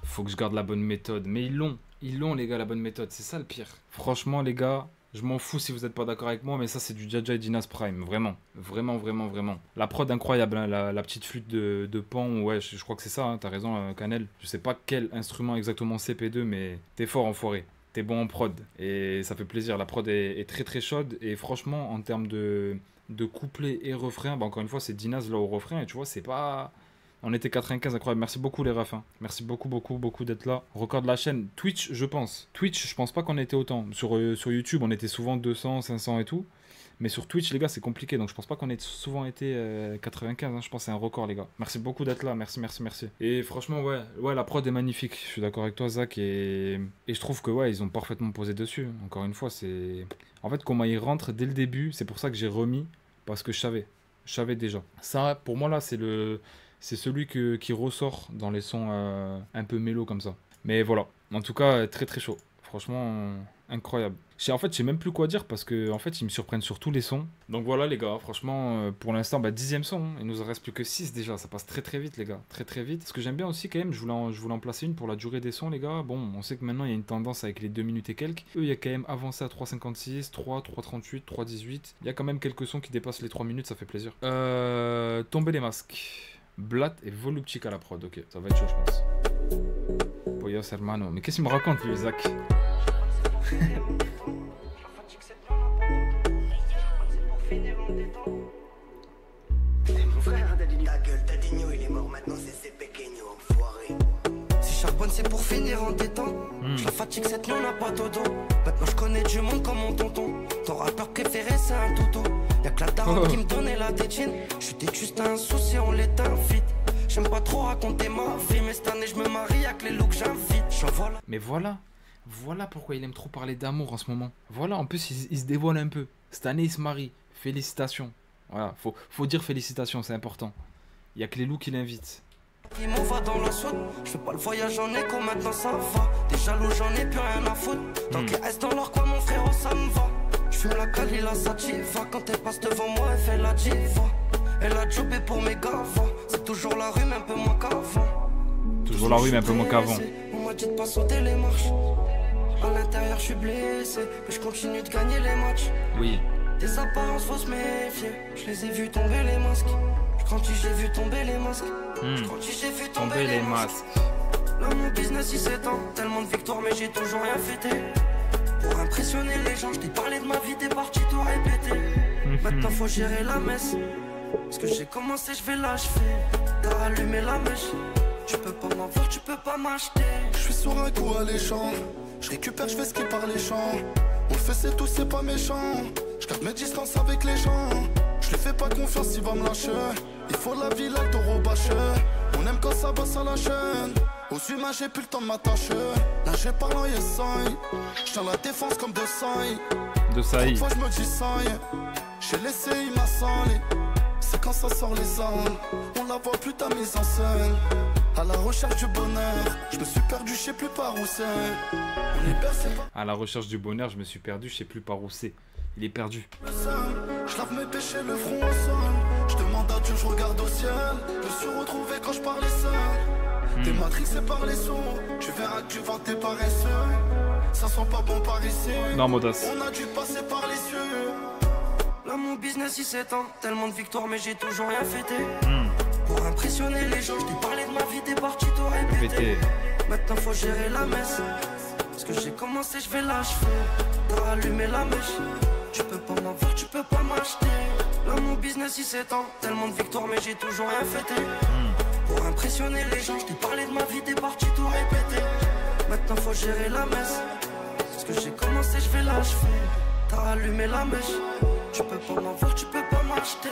A: Faut que je garde la bonne méthode. Mais ils l'ont les gars, la bonne méthode. C'est ça le pire. Franchement les gars, je m'en fous si vous n'êtes pas d'accord avec moi, mais ça c'est du Jaja et Dinas Prime. Vraiment, vraiment, vraiment, vraiment. La prod incroyable, hein, la petite flûte de Pan. Ouais, je crois que c'est ça, hein, t'as raison Canel. Je sais pas quel instrument exactement CP2, mais t'es fort enfoiré. T'es bon en prod. Et ça fait plaisir. La prod est très très chaude. Et franchement, en termes de couplet et refrain, bah encore une fois c'est Dinas là au refrain. Et tu vois, c'est pas... On était 95, incroyable. Merci beaucoup les refs. Hein. Merci beaucoup d'être là. Record de la chaîne. Twitch, je pense. Twitch, je pense pas qu'on était autant. Sur YouTube, on était souvent 200, 500 et tout. Mais sur Twitch, les gars, c'est compliqué. Donc je pense pas qu'on ait souvent été 95. Hein. Je pense que c'est un record, les gars. Merci beaucoup d'être là. Merci. Et franchement, ouais, la prod est magnifique. Je suis d'accord avec toi, Zach. Et je trouve que, ouais, ils ont parfaitement posé dessus. Encore une fois, c'est... En fait, comment ils rentrent dès le début, c'est pour ça que j'ai remis. Parce que je savais. Je savais déjà. Ça, pour moi, là, c'est celui qui ressort dans les sons un peu mélo comme ça. Mais voilà, en tout cas, très très chaud. Franchement, incroyable. En fait, je sais même plus quoi dire parce que en fait, ils me surprennent sur tous les sons. Donc voilà les gars, franchement, pour l'instant, 10e son. Hein. Il nous en reste plus que 6 déjà, ça passe très très vite les gars. Très très vite. Ce que j'aime bien aussi quand même, je voulais en placer une pour la durée des sons les gars. Bon, on sait que maintenant, il y a une tendance avec les 2 minutes et quelques. Eux, il y a quand même avancé à 3,56, 3, 3,38, 3,18. Il y a quand même quelques sons qui dépassent les 3 minutes, ça fait plaisir. Tomber les masques. Blatt et Voluptic à la prod, ok, ça va être chaud je pense. Poyos hermano, mais qu'est-ce qu'il me raconte lui, Zach?
B: Mon frère, ta gueule, Tadinho il est mort, maintenant c'est Pequeño, enfoiré. Si charbonne c'est pour finir en détente. Je la fatigue cette nuit, on n'a pas dodo. Maintenant je connais du monde comme mon tonton. Ton rappeur préféré c'est un toutou. Y'a que la daronne qui me donnait la détine. J'suis juste un souci, on l'éteint vite. J'aime pas trop raconter ma vie, mais cette année je me marie avec les looks j'invite.
A: Mais voilà pourquoi il aime trop parler d'amour en ce moment. Voilà, en plus il se dévoile un peu. Cette année il se marie, félicitations. Voilà, faut dire félicitations, c'est important. Y'a que les loups qui l'invitent.
B: Il m'en va dans la saute, je fais pas le voyage en écho, maintenant ça va. Des jaloux j'en ai plus rien à foutre. Tant qu'ils restent dans leur coin mon frérot ça me va. J'fume la Cali, la Sativa. Quand elle passe devant moi elle fait la diva. Elle a jobé pour mes gavas. C'est toujours la rue mais un peu moins qu'avant.
A: Toujours la rue mais un peu moins qu'avant.
B: On m'a dit de pas sauter les marches. À l'intérieur je suis blessé, mais je continue de gagner les matchs.
A: Oui.
B: Des apparences faut se méfier. Je les ai vus tomber les masques. Je grandis j'ai vu tomber les masques. Je grandis j'ai vu tomber les masques. Là mon business il s'étend. Tellement de victoires mais j'ai toujours rien fêté. Pour impressionner les gens, je t'ai parlé de ma vie, t'es parti tout répéter. Maintenant faut gérer la messe. Parce que j'ai commencé, je vais l'achever. T'as allumé la mèche. Tu peux pas m'avoir, tu peux pas m'acheter.
C: Je suis sur un coup alléchant. Je récupère, je fais ce qui par les champs. On le fait, c'est tout, c'est pas méchant. Je garde mes distances avec les gens. Je lui fais pas confiance, il va me lâcher. Il faut la ville, le taureau bâché. On aime quand ça bosse à la chaîne. Aux humains, j'ai plus le temps de m'attacher. Là, j'ai parlé, yes, saï. Je tiens la défense comme de saï.
A: De saï.
C: Fois, je me dis saï. J'ai laissé, il m'a sali. C'est quand ça sort les armes. On la voit plus ta mise en scène. À la recherche du bonheur, je me suis perdu, je sais plus par où c'est. On est bercé par
A: À la recherche du bonheur, je me suis perdu, je sais plus par où c'est. Il est perdu.
C: le seul. Je lave mes péchés, le front au sol. Je demande à Dieu, je regarde au ciel. Je me suis retrouvé quand je parlais seul. T'es matrixé par les sons. Tu verras que tu vas t'es paresseux. Ça sent pas bon par ici.
A: Non, Modas.
C: On a dû passer par les cieux.
B: Là mon business il s'étend, tellement de victoires mais j'ai toujours rien fêté. Pour impressionner les gens, je t'ai parlé de ma vie, t'es parti tout répéter. Maintenant faut gérer la messe. Parce que j'ai commencé, je vais l'achever. T'as allumé la mèche. Tu peux pas m'en voir, tu peux pas m'acheter. Là mon business il s'étend, tellement de victoires mais j'ai toujours rien fêté. Pour impressionner les gens, je t'ai parlé de ma vie, t'es parti tout répéter. Maintenant faut gérer la messe. Parce que j'ai commencé, je vais l'achever. T'as allumé la mèche. Tu peux pas m'en voir, tu peux pas m'acheter.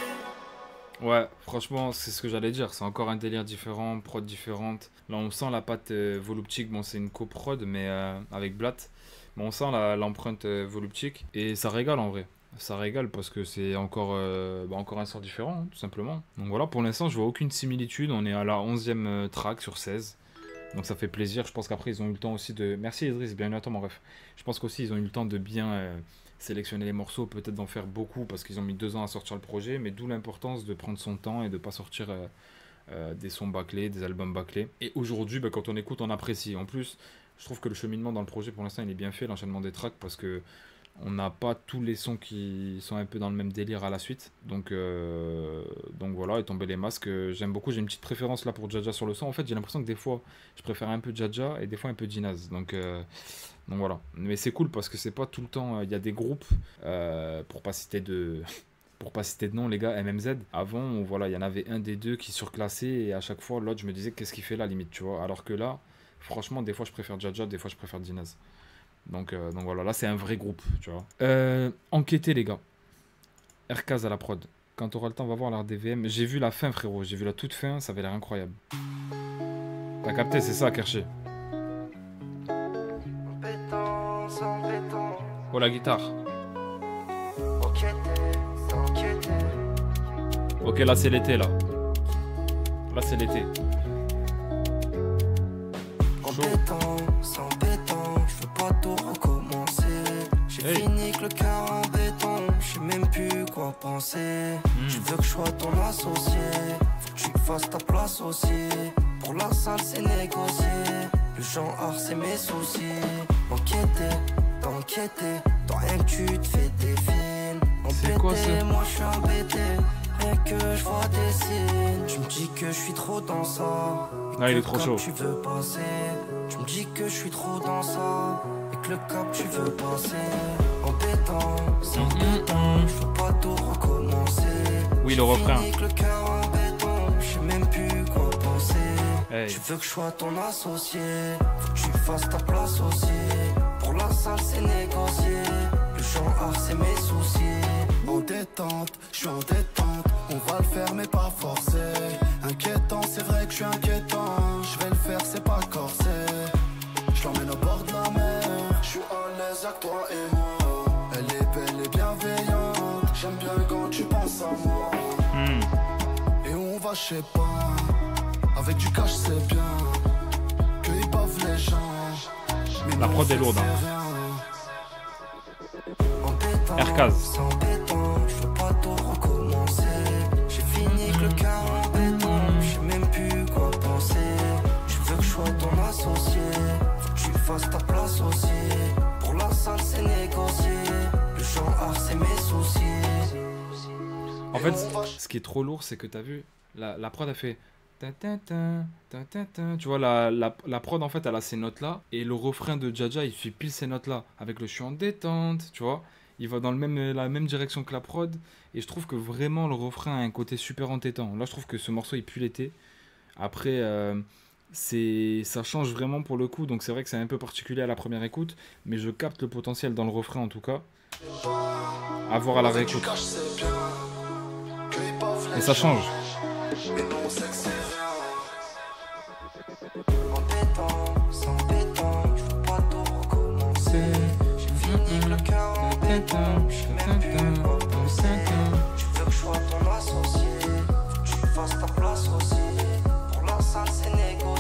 A: Ouais, franchement, c'est ce que j'allais dire. C'est encore un délire différent, prod différente. Là, on sent la patte voluptique. Bon, c'est une coprod, mais avec Blatt. Mais on sent l'empreinte voluptique. Et ça régale en vrai. Ça régale parce que c'est encore, encore un sort différent, hein, tout simplement. Donc voilà, pour l'instant, je vois aucune similitude. On est à la 11e track sur 16. Donc ça fait plaisir. Je pense qu'après, ils ont eu le temps aussi de... Merci Idriss, bienvenue à toi, mon ref. Je pense qu'aussi, ils ont eu le temps de bien... sélectionner les morceaux, peut-être d'en faire beaucoup parce qu'ils ont mis 2 ans à sortir le projet, mais d'où l'importance de prendre son temps et de pas sortir des sons bâclés, des albums bâclés. Et aujourd'hui, quand on écoute, on apprécie. En plus, je trouve que le cheminement dans le projet, pour l'instant, il est bien fait, l'enchaînement des tracks, parce que on n'a pas tous les sons qui sont un peu dans le même délire à la suite. Donc voilà, et tomber les masques, j'aime beaucoup. J'ai une petite préférence là pour Jaja sur le son. En fait, j'ai l'impression que des fois, je préfère un peu Jaja et des fois un peu Jinaz. Donc voilà. Mais c'est cool parce que c'est pas tout le temps. Il y a des groupes, pour pas citer de nom, les gars, MMZ. Avant, voilà, il y en avait un des deux qui surclassait et à chaque fois, l'autre, je me disais qu'est-ce qu'il fait là, limite, tu vois. Alors que là, franchement, des fois, je préfère Jaja, des fois, je préfère Jinaz. Donc voilà, là c'est un vrai groupe, tu vois. Enquêtez les gars. RKZ à la prod. Quand t'auras le temps, on va voir l'art des VM. J'ai vu la fin, frérot. J'ai vu la toute fin, ça avait l'air incroyable. T'as capté, c'est ça, Kerché. Oh, la guitare. Ok, là c'est l'été, là. Là c'est l'été.
B: J'ai fini que le cœur en béton, je sais même plus quoi penser. Tu veux que je sois ton associé, faut que tu fasses ta place aussi. Pour la salle c'est négocié, le genre c'est mes soucis. T'enquêter, dans rien que tu te fais des films. Embêté, moi je suis embêté, rien que je vois des signes. Tu me dis que je suis trop dans ça,
A: ah, il est trop chaud.
B: Tu veux passer, tu me dis que je suis trop dans ça. Le cap tu veux passer, embêtant, c'est embêtant, je veux pas tout recommencer.
A: Oui, le refrain.
B: Le cœur en béton, je sais même plus quoi penser.
A: Hey.
B: Tu veux que je sois ton associé, faut que tu fasses ta place aussi. Pour la salle c'est négocié, le genre c'est mes soucis.
C: En détente, je suis en détente, on va le faire mais pas forcé. Inquiétant, c'est vrai que je suis inquiétant, je vais le faire, c'est pas corsé. Je l'emmène au bord de la mer, je suis à l'aise avec toi et moi. Elle est belle et bienveillante, j'aime bien quand tu penses à moi. Et on va, je sais pas, avec du cash c'est bien, que ils bavent les gens. Mais
A: la prod est lourde, hein. RKZ.
B: Je veux pas tout recommencer, j'ai fini que le cœur en béton, je sais même plus quoi penser. Tu veux que je sois ton associé, tu fasses ta place aussi. Pour la salle c'est négocié, le genre c'est mes soucis.
A: En fait, ce qui est trop lourd, c'est que t'as vu, la prod a fait... Tu vois, la prod, en fait, elle a ces notes-là. Et le refrain de Jaja, il fait pile ces notes-là. Avec le je suis en détente, tu vois. Il va dans la même direction que la prod. Et je trouve que vraiment, le refrain a un côté super entêtant. Là, je trouve que ce morceau, il pue l'été. Après... ça change vraiment pour le coup, donc c'est vrai que c'est un peu particulier à la première écoute, mais je capte le potentiel dans le refrain en tout cas. À voir à la réécoute. Et ça change.
B: Tu fasses ta place aussi. Pour la salle c'est négocié.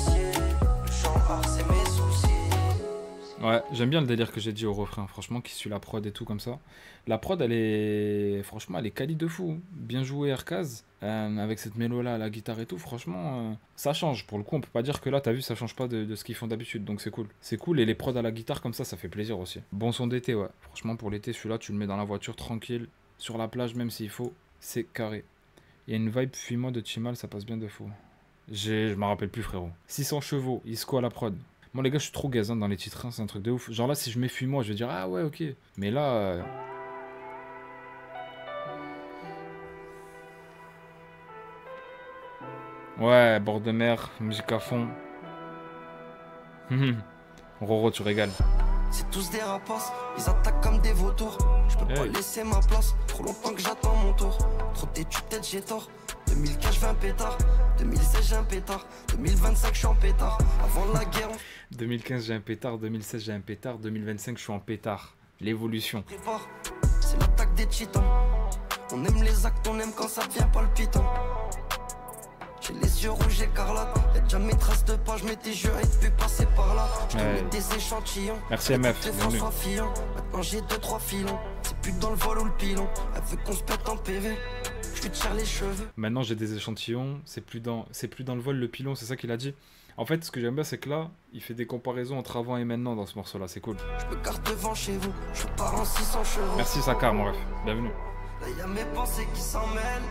A: Ouais, j'aime bien le délire que j'ai dit au refrain, franchement, qui suit la prod et tout comme ça. La prod, elle est. Franchement, elle est quali de fou. Bien joué, Airkaz. Avec cette mélo-là, à la guitare et tout, franchement, ça change. Pour le coup, on peut pas dire que là, t'as vu, ça change pas de ce qu'ils font d'habitude, donc c'est cool. C'est cool, et les prods à la guitare comme ça fait plaisir aussi. Bon son d'été, ouais. Franchement, pour l'été, celui-là, tu le mets dans la voiture tranquille, sur la plage, même s'il faut, c'est carré. Il y a une vibe fuis-moi de Chimal, ça passe bien de fou. Je m'en rappelle plus, frérot. 600 chevaux, Isco à la prod. Moi, les gars, je suis trop gaze hein, dans les titres, hein, c'est un truc de ouf. Genre là, si je mets fuis-moi, je vais dire, ah ouais, ok. Mais là. Ouais, bord de mer, musique à fond. Roro, tu régales.
B: C'est tous des rapaces, ils attaquent comme des vautours. Je peux pas laisser ma place, trop longtemps que j'attends mon tour. Trop d'études, peut-être j'ai tort. 2015 je fais un pétard, 2016 j'ai un pétard, 2025 je suis en pétard. Avant la guerre
A: 2015 j'ai un pétard, 2016 j'ai un pétard, 2025 je suis en pétard. L'évolution.
B: C'est l'attaque des titans. On aime les actes, on aime quand ça devient palpitant. J'ai les yeux rouges écarlates, y'a déjà mes traces de pas, je m'étais juré de plus passer par là. Je mets des échantillons.
A: Merci MF, bienvenue.
B: Maintenant j'ai 2-3 filons. C'est plus dans le vol ou le pilon. Elle veut qu'on se pète en PV. Je lui tire les cheveux.
A: Maintenant j'ai des échantillons, c'est plus dans le vol le pilon, c'est ça qu'il a dit. En fait, ce que j'aime bien, c'est que là, il fait des comparaisons entre avant et maintenant dans ce morceau-là, c'est cool.
B: Je me garde devant chez vous, je pars en 600 chevaux.
A: Merci Sakar, mon ref, bienvenue.
B: Là y'a mes pensées qui s'en mêlent.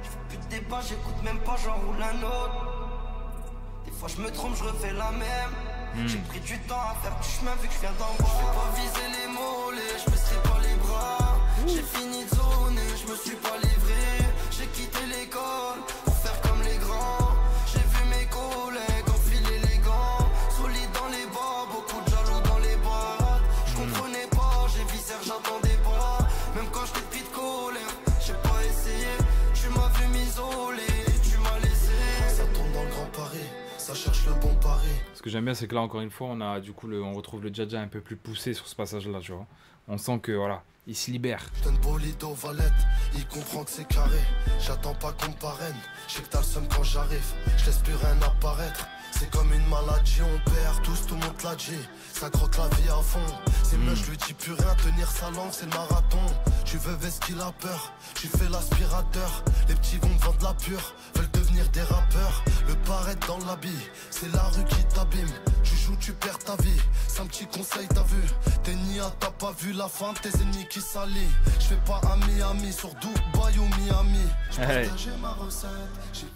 B: Je fais plus de débat, j'écoute même pas, j'en roule un autre. Des fois je me trompe, je refais la même. J'ai pris du temps à faire du chemin vu que je viens d'en bas. Je vais pas viser les mollets, je baisserai pas les bras. J'ai fini de zoner, je me suis pas livré. J'ai quitté l'école pour faire comme les grands. J'ai vu mes collègues enfiler les gants. Solide dans les bas, beaucoup de jaloux dans les bras. Je comprenais pas, j'ai visé, j'attendais pas. Même quand j'étais pris de colère, j'ai pas essayé. Tu m'as vu m'isoler, tu m'as laissé. Ça tourne dans le Grand Paris, ça cherche le bon pari.
A: Ce que j'aime bien, c'est que là, encore une fois, on a du coup on retrouve le Dja un peu plus poussé sur ce passage-là, tu vois. On sent que voilà, il se libère.
C: Je donne bolide aux valettes, il comprend que c'est carré. J'attends pas qu'on me parraine, je sais que t'as le seum quand j'arrive. Je laisse plus rien apparaître. C'est comme une maladie, on perd tous, tout le monde l'a dit. Ça croque la vie à fond. C'est mieux, je lui dis plus rien, tenir sa langue, c'est le marathon. Tu veux ce qu'il a peur, tu fais l'aspirateur. Les petits vont me vendre la pure, veulent devenir des rappeurs. Le paraître dans l'habit, c'est la rue qui t'abîme. Tu joues, tu perds ta vie, c'est un petit conseil, t'as vu. T'es nia, t'as pas vu la fin de tes ennemis qui s'allient. Je fais pas un Miami sur Dubaï ou Miami.
A: Hey.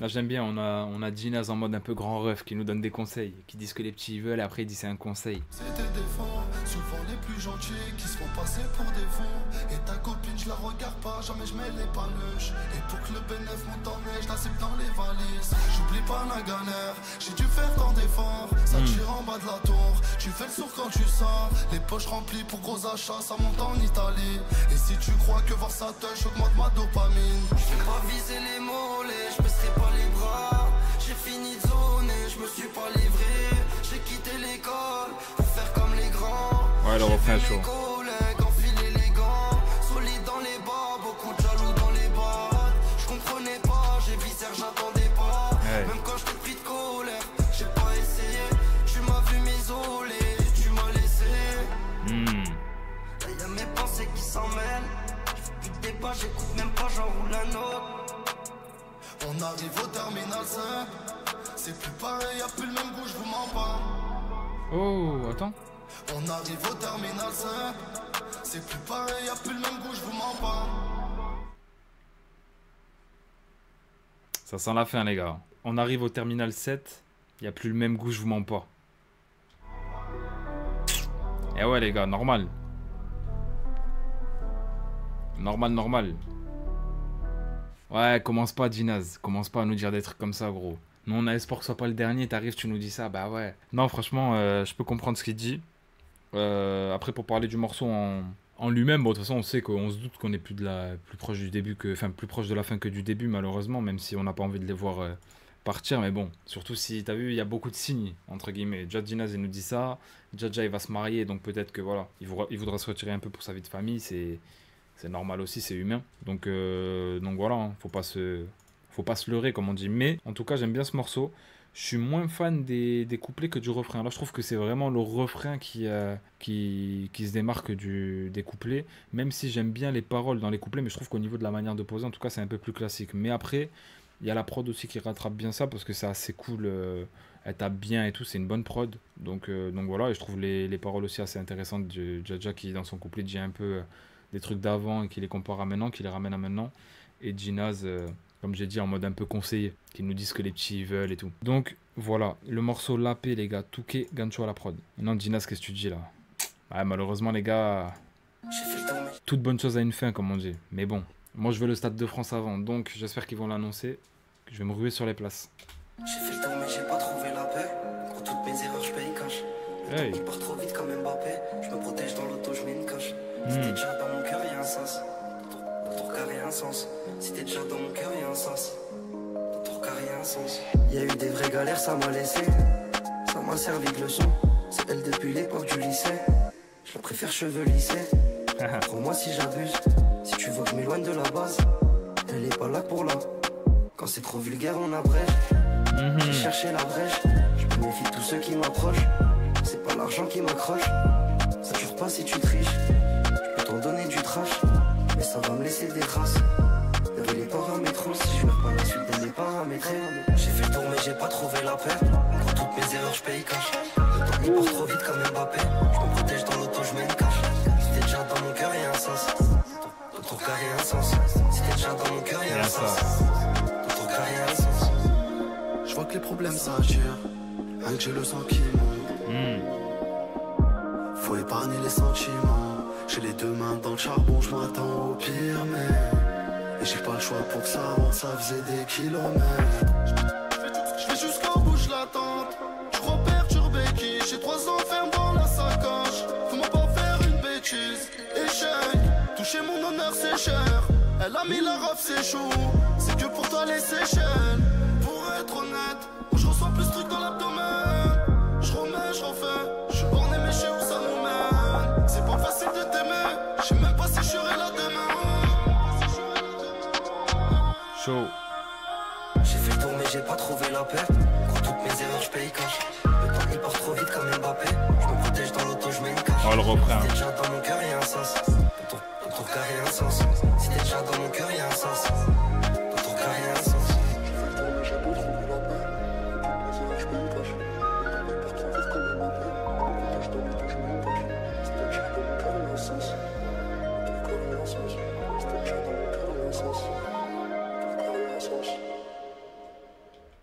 A: Là j'aime bien, on a Jinaz en mode un peu grand ref qui nous donne des conseils, qui disent que les petits ils veulent et après il dit c'est un conseil.
C: C'est des défauts, souvent les plus gentils qui se font passer pour des faux. Et ta copine je la regarde pas, jamais je mets les paluches. Et pour que le bénéf monte en neige, je la cible dans les valises. J'oublie pas la galère, j'ai dû faire tant d'efforts. Ça tire en bas de la tour, tu fais le sourd quand tu sors. Les poches remplies pour gros achats, ça monte en Italie. Et si tu crois que voir ça touche augmente ma dopamine.
B: Je vais pas viser les mollets, je baisserai pas les bras. J'ai fini de zoner, je me suis pas livré. J'ai quitté l'école pour faire comme les grands.
A: Ouais, le refrain est chaud.
B: Mes collègues enfiler les gants. Solide dans les bas, beaucoup de jaloux dans les bas. Je comprenais pas, j'ai visé, j'attendais pas.
A: Hey.
B: Même quand j'étais pris de colère, j'ai pas essayé. Tu m'as vu m'isoler, tu m'as laissé. Là y'a mes pensées qui s'en mêlent. Je fais plus de débat, j'écoute même pas, j'en roule un autre.
C: On arrive au terminal 5. C'est plus pareil, y'a plus le même goût, je vous mens pas.
A: Oh, attends.
C: On arrive au terminal 5. C'est plus pareil, y'a plus le même goût, je vous mens pas.
A: Ça sent la fin les gars. On arrive au terminal 7, y a plus le même goût, je vous mens pas. Eh ouais les gars, normal. Normal. Ouais, commence pas Jinaz, commence pas à nous dire des trucs comme ça gros. Nous on a espoir que ce soit pas le dernier, t'arrives tu nous dis ça, bah ouais. Non franchement, je peux comprendre ce qu'il dit. Après pour parler du morceau en lui-même, bon de toute façon on sait qu'on se doute qu'on est plus proche du début que, enfin plus proche de la fin que du début malheureusement, même si on n'a pas envie de les voir partir, mais bon, surtout si t'as vu, il y a beaucoup de signes entre guillemets. Déjà Jinaz il nous dit ça, Dja il va se marier, donc peut-être que voilà, il voudra se retirer un peu pour sa vie de famille, c'est normal aussi, c'est humain. Donc voilà, hein, faut pas se leurrer comme on dit. Mais en tout cas, j'aime bien ce morceau. je suis moins fan des couplets que du refrain. Là, je trouve que c'est vraiment le refrain qui se démarque des couplets, même si j'aime bien les paroles dans les couplets, mais je trouve qu'au niveau de la manière de poser, en tout cas, c'est un peu plus classique. Mais après, il y a la prod aussi qui rattrape bien ça, parce que c'est assez cool, elle tape bien et tout, c'est une bonne prod. Donc voilà, et je trouve les paroles aussi assez intéressantes de Jaja qui, dans son couplet, dit un peu des trucs d'avant et qui les compare à maintenant, qui les ramène à maintenant. Et Ginaz, comme j'ai dit, en mode un peu conseillé, qui nous disent ce que les petits veulent et tout. Donc voilà, le morceau Lapé, les gars, Touquet, Gancho à la prod. Maintenant, Ginaz, qu'est-ce que tu dis là? Ouais, malheureusement, les gars, toute bonne chose a une fin, comme on dit. Mais bon, moi je veux le Stade de France avant, donc j'espère qu'ils vont l'annoncer. Je vais me ruer sur les places.
B: J'ai fait le tour mais j'ai pas trouvé la paix. Pour toutes mes erreurs je paye cash. Le temps il part trop vite comme Mbappé. Je me protège dans l'auto, je mets une coche. Si t'es déjà dans mon cœur, y'a un sens. Ton regard y'a un sens. Si t'es déjà dans mon cœur, y'a un sens. Ton regard y'a un sens. Y'a eu des vraies galères, ça m'a laissé. Ça m'a servi de leçon. C'est elle depuis l'époque du lycée. Je la préfère cheveux lissés. Prends-moi si j'abuse. Si tu veux que je m'éloigne de la base, elle est pas là pour là. Quand c'est trop vulgaire, on abrège. J'ai cherché la brèche. Je me méfie de tous ceux qui m'approchent. C'est pas l'argent qui m'accroche. Ça dure pas si tu triches. Je peux t'en donner du trash, mais ça va me laisser des traces. Derrière les paramétros, si je meurs pas la suite de mes paramétrés. J'ai fait le tour mais j'ai pas trouvé la paix. Pour toutes mes erreurs, je paye cash. Le temps il part trop vite comme Mbappé. Je me protège dans l'auto, je mets une cache. Si t'es déjà dans mon cœur, y'a un sens. Ton regard y'a un sens. Si t'es déjà dans mon cœur, y'a un sens.
C: Je vois que les problèmes s'attirent, rien que j'ai le sang qui monte. Faut épargner les sentiments. J'ai les deux mains dans le charbon, je m'attends au pire, mais et j'ai pas le choix pour que ça monte, ça faisait des kilomètres. Je vais jusqu'au bout, je l'attente. Je crois perturber qui, j'ai 3 ans ferme dans la sacoche. Faut-moi pas faire une bêtise, échec. Toucher mon honneur c'est cher. Elle a mis la robe, c'est chaud. C'est que pour toi les Seychelles. Pour être honnête, moi je reçois plus de trucs dans l'abdomen. Je remets, je refais. Je suis borné mais je sais où ça nous mène. C'est pas facile de t'aimer. Je sais même pas si je serai là demain.
A: Chaud.
B: J'ai fait le tour mais j'ai pas trouvé la paix. Pour toutes mes erreurs, je paye cash. Le temps il part trop vite comme Mbappé. Je me protège dans l'auto, je mets une cache.
A: Oh le refrain.
B: Si t'es déjà dans mon cœur, y'a un sens. Ton regard y'a un sens. Si t'es déjà dans mon cœur, y'a un sens. Ton regard y'a un sens.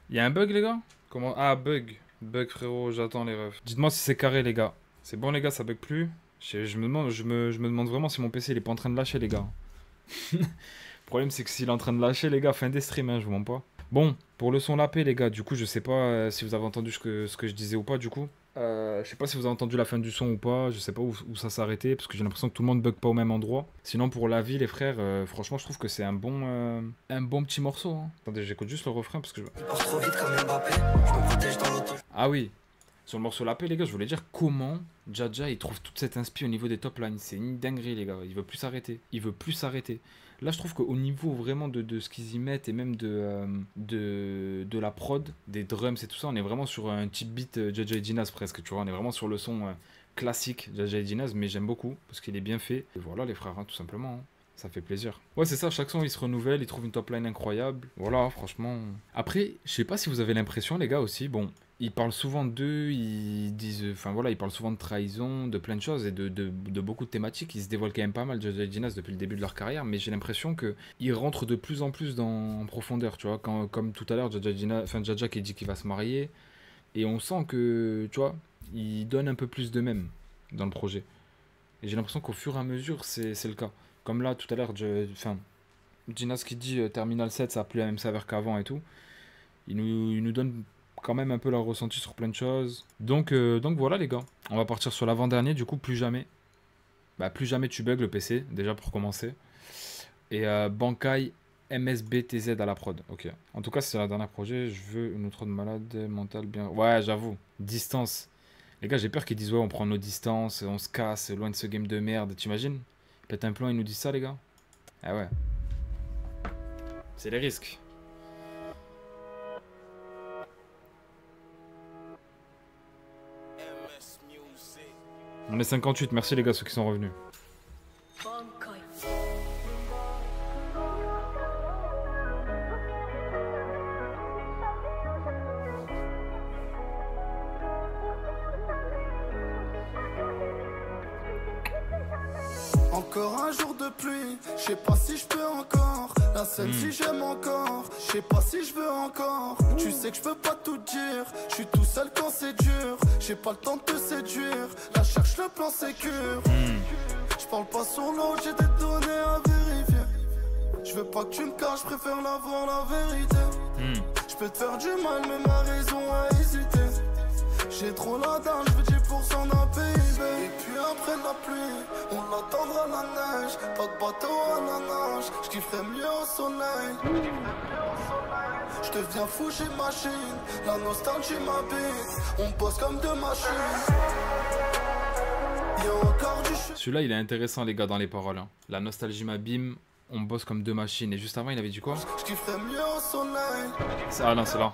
A: Y'a un bug les gars? Comment? Ah bug. Bug frérot, j'attends les refs. Dites-moi si c'est carré les gars. C'est bon les gars, ça bug plus? Je me demande vraiment si mon PC il est pas en train de lâcher les gars. Le problème c'est que s'il est en train de lâcher les gars, fin des streams, hein, je vous mens pas. Bon, pour le son lapé les gars, du coup je sais pas si vous avez entendu ce que je disais ou pas du coup. Je sais pas si vous avez entendu la fin du son ou pas, je sais pas où ça s'est arrêté, parce que j'ai l'impression que tout le monde bug pas au même endroit. Sinon pour la vie les frères, franchement je trouve que c'est un bon petit morceau. Hein. Attendez, j'écoute juste le refrain parce que je...
B: Trop vite comme Mbappé, je me protège dans l'auto.
A: Ah oui, sur le morceau lapé les gars, je voulais dire comment Jaja il trouve toute cette inspi au niveau des top lines. C'est une dinguerie les gars, il veut plus s'arrêter. Il veut plus s'arrêter. Là, je trouve qu'au niveau vraiment de ce qu'ils y mettent et même de la prod, des drums et tout ça, on est vraiment sur un type beat Jaja et Ginaz presque, tu vois. On est vraiment sur le son classique Jaja et Ginaz, mais j'aime beaucoup parce qu'il est bien fait. Et voilà les frères, hein, tout simplement. Hein. Ça fait plaisir. Ouais, c'est ça, chaque son il se renouvelle, il trouve une top line incroyable. Voilà, franchement. Après, je sais pas si vous avez l'impression, les gars aussi, bon, ils parlent souvent d'eux, ils disent. Enfin voilà, ils parlent souvent de trahison, de plein de choses et de beaucoup de thématiques. Ils se dévoilent quand même pas mal, Jaja et Ginaz, depuis le début de leur carrière, mais j'ai l'impression qu'ils rentrent de plus en plus en profondeur, tu vois. Comme tout à l'heure, Jaja qui dit qu'il va se marier. Et on sent que, tu vois, ils donnent un peu plus d'eux-mêmes dans le projet. Et j'ai l'impression qu'au fur et à mesure, c'est le cas. Comme là, tout à l'heure, Ginaz qui dit Terminal 7, ça a plus la même saveur qu'avant et tout. Ils nous donnent quand même un peu leur ressenti sur plein de choses. Donc voilà les gars. On va partir sur l'avant-dernier, du coup, plus jamais. Bah, plus jamais tu bugs le PC, déjà pour commencer. Et Bankai MSBTZ à la prod. Ok. En tout cas, c'est la dernière projet. Je veux une autre de malade mentale bien. Ouais, j'avoue. Distance. Les gars, j'ai peur qu'ils disent ouais, on prend nos distances, on se casse loin de ce game de merde. T'imagines? Pète un plan, ils nous disent ça, les gars. Ah ouais. C'est les risques. On est 58, merci les gars ceux qui sont revenus.
C: Encore un jour de pluie, je sais pas si je peux encore. La scène si j'aime encore, je sais pas si je veux encore. Tu sais que je peux pas tout dire, je suis tout seul quand c'est dur. J'ai pas le temps de te séduire, là cherche le plan sécure. Je parle pas sur l'autre, j'ai des données à vérifier. Je veux pas que tu me caches, je préfère l'avoir la vérité. Je peux te faire du mal, mais ma raison a hésité. J'ai trop la dalle, je veux 10% d'un PIB. Et puis après la pluie, on l'attendra la neige. Pas de bateau à la nage, je kifferais mieux au soleil. Je deviens fou chez machine, la nostalgie m'habite. On bosse comme deux machines. Y'a encore du chute.
A: Celui-là il est intéressant les gars dans les paroles. Hein. La nostalgie m'abîme, on bosse comme deux machines. Et juste avant il avait dit quoi?
C: Je kifferais mieux au soleil.
A: Ah non c'est là.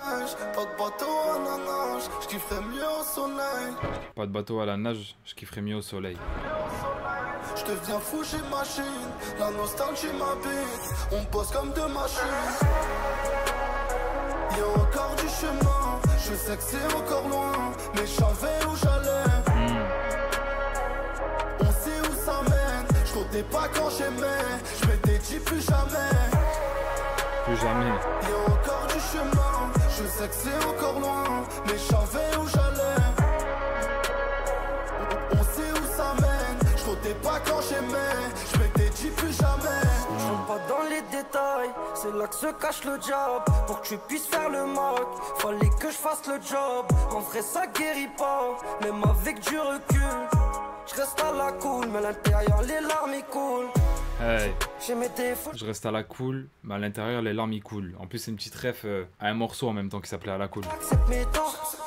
C: Pas de bateau à la nage, je kifferais mieux au soleil.
A: Pas de bateau à la nage, je kifferais mieux au soleil.
C: Je deviens fou chez machine, la nostalgie m'habite. On bosse comme deux machines. Y'a encore du chemin, je sais que c'est encore loin, mais je savais où j'allais. On sait où ça mène, je comptais pas quand j'aimais. Je m'étais dit plus jamais.
A: Plus jamais.
C: Y'a encore du chemin, je sais que c'est encore loin, mais je savais où j'allais. On sait où ça mène, je comptais pas quand j'aimais. Je m'étais dit plus jamais.
B: Je rentre pas dans les détails, c'est là que se cache le job. Pour que tu puisses faire le mock, fallait que je fasse le job. En vrai ça guérit pas, même avec du recul. Je reste à la cool, mais à l'intérieur les larmes y coulent.
A: Hey.
B: J'ai mes défauts.
A: Je reste à la cool, mais à l'intérieur les larmes y coulent. En plus c'est une petite ref à un morceau en même temps qui s'appelait à la cool.
B: J'accepte mes torts,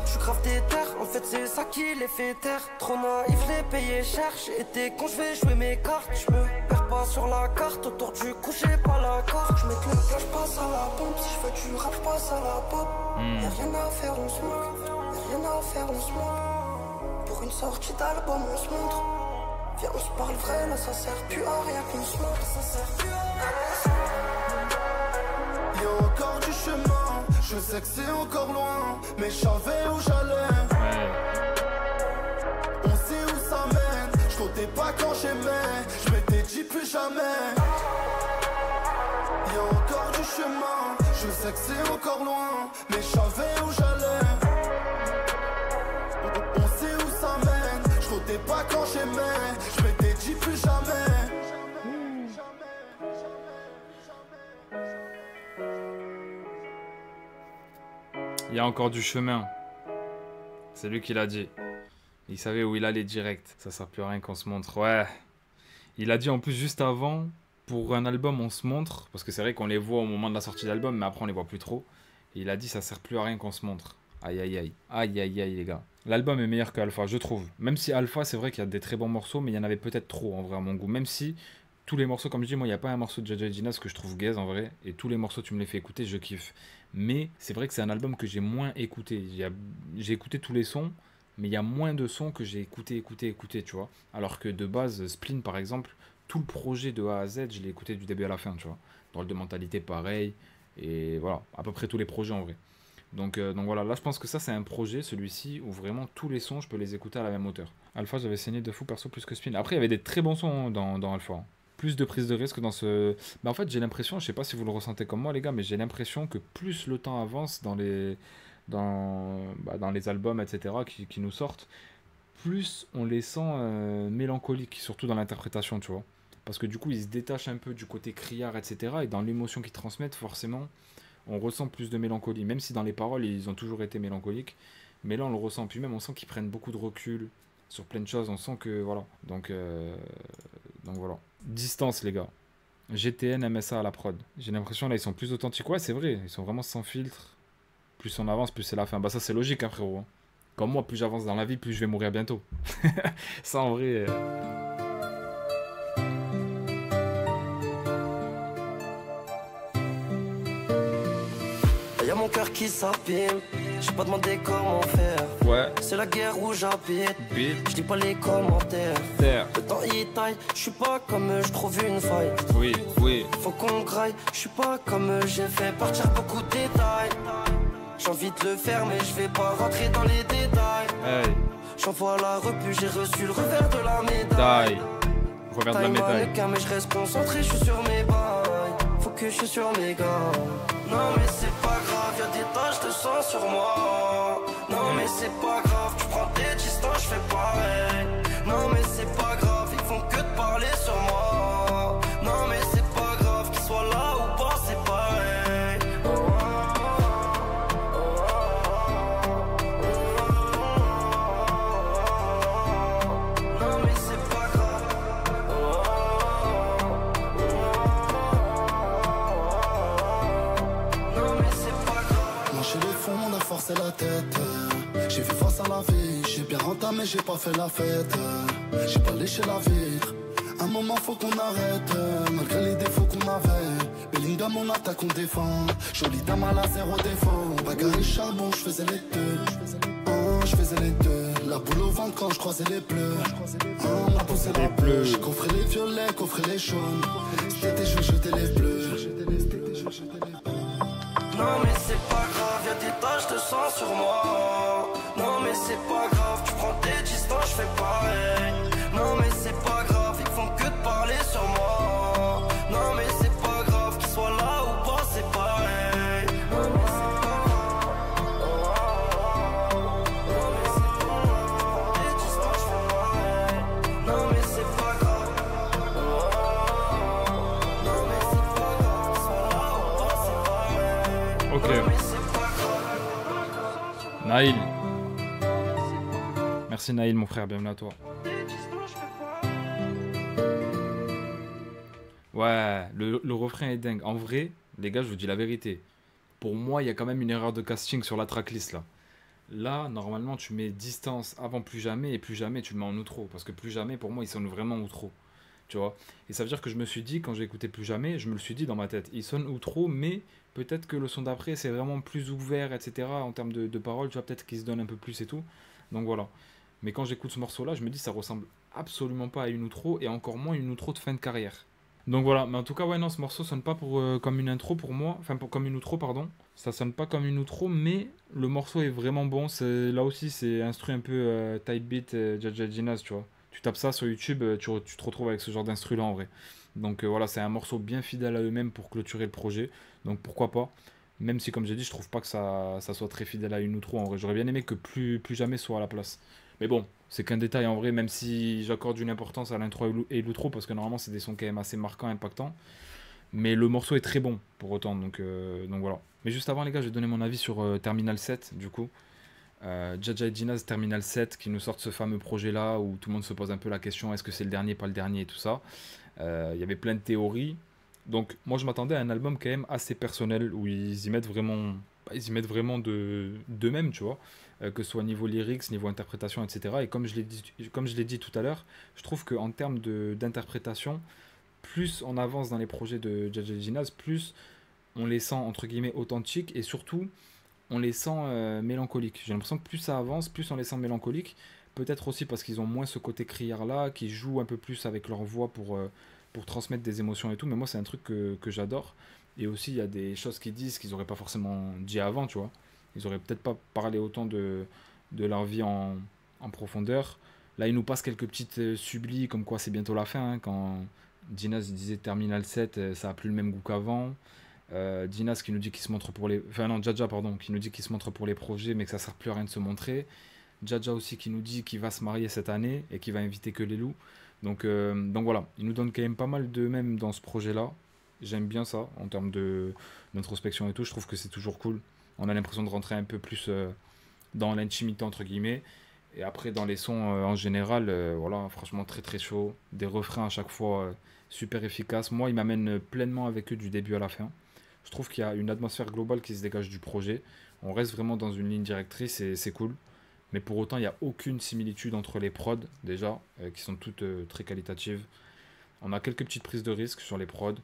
B: je suis grave déter. En fait c'est ça qui les fait taire. Trop naïf, je l'ai payé cher. J'ai été con, je vais jouer mes cartes. Je me perds pas sur la carte. Autour du cou, j'ai pas la carte. Je mets le plat, je passe à la pompe. Si je fais du rap, je passe à la pop. Y'a rien à faire, on se moque. Y'a rien à faire, on se moque. Pour une sortie d'album, on se montre. Viens, on se parle vrai, là ça sert plus à rien qu'on se montre. Ça sert plus à rien.
C: Y'a encore du chemin, je sais que c'est encore loin, mais je savais où j'allais. On sait où ça mène, je comptais pas quand j'aimais. Je m'étais dit plus jamais. Y'a encore du chemin, je sais que c'est encore loin, mais je savais où j'allais. On sait où ça mène, je comptais pas quand j'aimais. Je m'étais dit plus jamais.
A: Il y a encore du chemin. C'est lui qui l'a dit. Il savait où il allait direct. Ça sert plus à rien qu'on se montre. Ouais. Il a dit en plus juste avant, pour un album on se montre. Parce que c'est vrai qu'on les voit au moment de la sortie d'album, mais après on les voit plus trop. Et il a dit ça sert plus à rien qu'on se montre. Aïe aïe aïe. Aïe aïe aïe les gars. L'album est meilleur que Alpha, je trouve. Même si Alpha, c'est vrai qu'il y a des très bons morceaux, mais il y en avait peut-être trop en vrai à mon goût. Même si tous les morceaux, comme je dis, moi il n'y a pas un morceau de Jaja Jinas que je trouve gaze en vrai. Et tous les morceaux tu me les fais écouter, je kiffe. Mais c'est vrai que c'est un album que j'ai moins écouté. J'ai écouté tous les sons, mais il y a moins de sons que j'ai écouté, tu vois. Alors que de base, Spleen par exemple, tout le projet de A à Z, je l'ai écouté du début à la fin, tu vois. Drôle de mentalité, pareil. Et voilà, à peu près tous les projets en vrai. Donc voilà, là je pense que ça c'est un projet, celui-ci, où vraiment tous les sons, je peux les écouter à la même hauteur. Alpha, j'avais saigné de fou perso plus que Spleen. Après, il y avait des très bons sons dans Alpha. Plus de prise de risque dans ce... Mais en fait, j'ai l'impression, je sais pas si vous le ressentez comme moi les gars, mais j'ai l'impression que plus le temps avance dans les albums, etc., qui nous sortent, plus on les sent mélancoliques, surtout dans l'interprétation, tu vois. Parce que du coup, ils se détachent un peu du côté criard, etc., et dans l'émotion qu'ils transmettent, forcément, on ressent plus de mélancolie. Même si dans les paroles, ils ont toujours été mélancoliques, mais là, on le ressent. Puis même, on sent qu'ils prennent beaucoup de recul sur plein de choses, on sent que, voilà. Donc voilà. Distance, les gars. GTN, MSA à la prod. J'ai l'impression, là, ils sont plus authentiques. Ouais, c'est vrai, ils sont vraiment sans filtre. Plus on avance, plus c'est la fin. Bah ça, c'est logique, hein, frérot. Comme moi, plus j'avance dans la vie, plus je vais mourir bientôt. Ça, en vrai...
B: Y'a mon cœur qui s'abîme, J'ai pas demandé comment faire.
A: Ouais.
B: C'est la guerre où j'habite.
A: Beat.
B: Je lis pas les commentaires.
A: Terre.
B: Le temps y taille. Je suis pas comme eux, je trouve une faille.
A: Oui, oui.
B: Faut qu'on graille. Je suis pas comme eux, j'ai fait partir beaucoup de détails. J'ai envie de le faire, mais je vais pas rentrer dans les détails.
A: Hey.
B: J'envoie la repu, j'ai reçu le revers de la médaille.
A: Die. Revers de la
B: Taille
A: médaille.
B: mannequin, mais je reste concentré, je suis sur mes bails. Faut que je suis sur mes gars. Non mais c'est pas grave, y'a des taches de sang sur moi. Non mais c'est pas grave, tu prends tes distances, je fais pareil. Non mais c'est pas grave, ils font que de parler sur moi. Non mais c'est pas grave, qu'ils soient là ou pas, c'est pareil. Non mais c'est pas grave. Non mais c'est pas grave.
C: Lâcher les fonds, on a forcé la tête. J'ai fait face à la vie, j'ai bien entamé, j'ai pas fait la fête. J'ai pas léché la vitre. Un moment faut qu'on arrête, malgré les défauts qu'on avait. Bellingham on attaque, on défend. Jolie dame à la zéro défaut. Bagarre et charbon, je faisais les deux. Je faisais les deux. La boule au ventre quand je croisais les bleus. On a poussé la bleue. J'ai coffré les violets, coffré les jaunes. Cet été je jetais les bleus.
B: Non mais c'est pas grave, y'a des taches de sang sur moi. Non mais c'est pas grave, tu prends tes distances, je fais pareil. Non mais c'est pas grave, ils font que de parler sur moi. Non mais c'est pas grave, qu'ils soient là ou pas, c'est pareil. Non mais c'est pas grave. Non mais c'est pas grave, tu prends tes distances, je fais pareil. Non mais c'est pas grave. Non mais c'est pas grave, qu'ils soient là ou pas, c'est pareil.
A: Ok.
B: Non mais c'est pas grave.
A: Naïl. Merci Naïl, mon frère, bienvenue à toi. Ouais, le refrain est dingue. En vrai, les gars, je vous dis la vérité. Pour moi, il y a quand même une erreur de casting sur la tracklist là. Là, normalement, tu mets distance avant plus jamais et plus jamais tu le mets en outro. Parce que plus jamais, pour moi, il sonne vraiment outro. Tu vois. Et ça veut dire que je me suis dit, quand j'ai écouté plus jamais, je me le suis dit dans ma tête. Il sonne outro, mais peut-être que le son d'après, c'est vraiment plus ouvert, etc. En termes de paroles, tu vois, peut-être qu'il se donne un peu plus et tout. Donc voilà. Mais quand j'écoute ce morceau-là, je me dis, ça ressemble absolument pas à une outro et encore moins une outro de fin de carrière. Donc voilà, mais en tout cas, ouais, non, ce morceau sonne pas comme une intro pour moi, enfin comme une outro, pardon. Ça sonne pas comme une outro, mais le morceau est vraiment bon. Là aussi, c'est instru un peu type beat, Jaja Jinaz, tu vois. Tu tapes ça sur YouTube, tu te retrouves avec ce genre d'instru là en vrai. Donc voilà, c'est un morceau bien fidèle à eux-mêmes pour clôturer le projet. Donc pourquoi pas. Même si, comme j'ai dit, je trouve pas que ça soit très fidèle à une outro en vrai. J'aurais bien aimé que plus jamais soit à la place. Mais bon, c'est qu'un détail en vrai, même si j'accorde une importance à l'intro et l'outro, parce que normalement c'est des sons quand même assez marquants, impactants. Mais le morceau est très bon pour autant, donc voilà. Mais juste avant les gars, je vais donner mon avis sur Terminal 7 du coup. Jaja et Jinaz Terminal 7 qui nous sortent ce fameux projet là où tout le monde se pose un peu la question est-ce que c'est le dernier, pas le dernier et tout ça. Il y avait plein de théories. Donc moi je m'attendais à un album quand même assez personnel où ils y mettent vraiment d'eux-mêmes, tu vois. Que ce soit niveau lyrics, niveau interprétation, etc. Et comme je l'ai dit tout à l'heure, je trouve qu'en termes d'interprétation, plus on avance dans les projets de Jaja et Jinaz, plus on les sent entre guillemets authentiques et surtout on les sent mélancoliques. J'ai l'impression que plus ça avance, plus on les sent mélancoliques. Peut-être aussi parce qu'ils ont moins ce côté criard là, qui jouent un peu plus avec leur voix pour transmettre des émotions et tout. Mais moi c'est un truc que j'adore. Et aussi il y a des choses qu'ils disent qu'ils n'auraient pas forcément dit avant, tu vois. Ils auraient peut-être pas parlé autant de leur vie en profondeur. Là, ils nous passent quelques petites sublis, comme quoi c'est bientôt la fin. Hein, quand Jinaz disait Terminal 7, ça a plus le même goût qu'avant. Jinaz qui nous dit qu'il se montre pour les... Enfin non, Jaja, pardon, qui nous dit qu'il se montre pour les projets, mais que ça sert plus à rien de se montrer. Jaja aussi qui nous dit qu'il va se marier cette année et qu'il va inviter que les loups. Donc voilà, il nous donne quand même pas mal d'eux-mêmes dans ce projet-là. J'aime bien ça, en termes d'introspection et tout. Je trouve que c'est toujours cool. On a l'impression de rentrer un peu plus dans l'intimité entre guillemets. Et après dans les sons en général, voilà, franchement très très chaud. Des refrains à chaque fois super efficaces. Moi, ils m'amènent pleinement avec eux du début à la fin. Je trouve qu'il y a une atmosphère globale qui se dégage du projet. On reste vraiment dans une ligne directrice et c'est cool. Mais pour autant, il n'y a aucune similitude entre les prods déjà, qui sont toutes très qualitatives. On a quelques petites prises de risque sur les prods.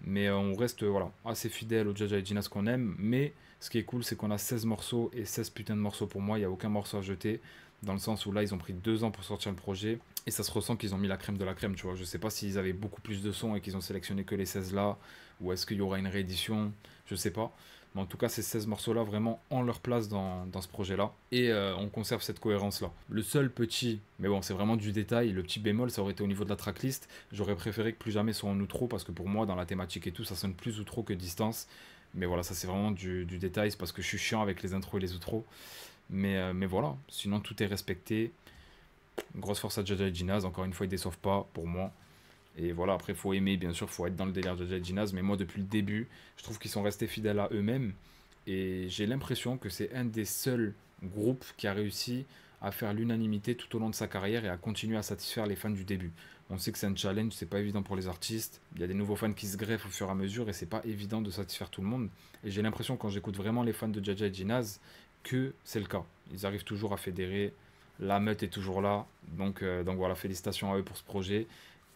A: Mais on reste voilà, assez fidèle au Jaja et Jinas qu'on aime. Mais ce qui est cool, c'est qu'on a 16 morceaux et 16 putains de morceaux pour moi. Il n'y a aucun morceau à jeter. Dans le sens où là, ils ont pris 2 ans pour sortir le projet. Et ça se ressent qu'ils ont mis la crème de la crème, tu vois. Je sais pas s'ils avaient beaucoup plus de sons et qu'ils ont sélectionné que les 16 là. Ou est-ce qu'il y aura une réédition. Je sais pas. Mais en tout cas, ces 16 morceaux-là vraiment ont leur place dans ce projet-là. Et on conserve cette cohérence-là. Le seul petit, mais bon, c'est vraiment du détail, le petit bémol, ça aurait été au niveau de la tracklist. J'aurais préféré que Plus Jamais soit en outro, parce que pour moi, dans la thématique et tout, ça sonne plus outro que distance. Mais voilà, ça c'est vraiment du détail, c'est parce que je suis chiant avec les intros et les outros. Mais voilà, sinon tout est respecté. Grosse force à Jaja et Jinaz, encore une fois, ils déçoivent pas pour moi. Et voilà, après, il faut aimer, bien sûr, il faut être dans le délire de Jaja et Jinaz. Mais moi, depuis le début, je trouve qu'ils sont restés fidèles à eux-mêmes. Et j'ai l'impression que c'est un des seuls groupes qui a réussi à faire l'unanimité tout au long de sa carrière et à continuer à satisfaire les fans du début. On sait que c'est un challenge, c'est pas évident pour les artistes. Il y a des nouveaux fans qui se greffent au fur et à mesure et c'est pas évident de satisfaire tout le monde. Et j'ai l'impression, quand j'écoute vraiment les fans de Jaja et Jinaz, que c'est le cas. Ils arrivent toujours à fédérer. La meute est toujours là. Donc voilà, félicitations à eux pour ce projet.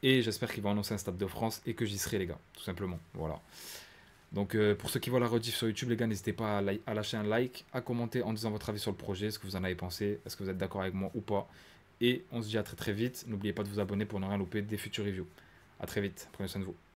A: Et j'espère qu'ils vont annoncer un Stade de France et que j'y serai, les gars, tout simplement. Voilà. Donc pour ceux qui voient la rediff sur YouTube, les gars, n'hésitez pas à lâcher un like, à commenter en disant votre avis sur le projet, ce que vous en avez pensé, est-ce que vous êtes d'accord avec moi ou pas. Et on se dit à très très vite. N'oubliez pas de vous abonner pour ne rien louper des futures reviews. A très vite, prenez soin de vous.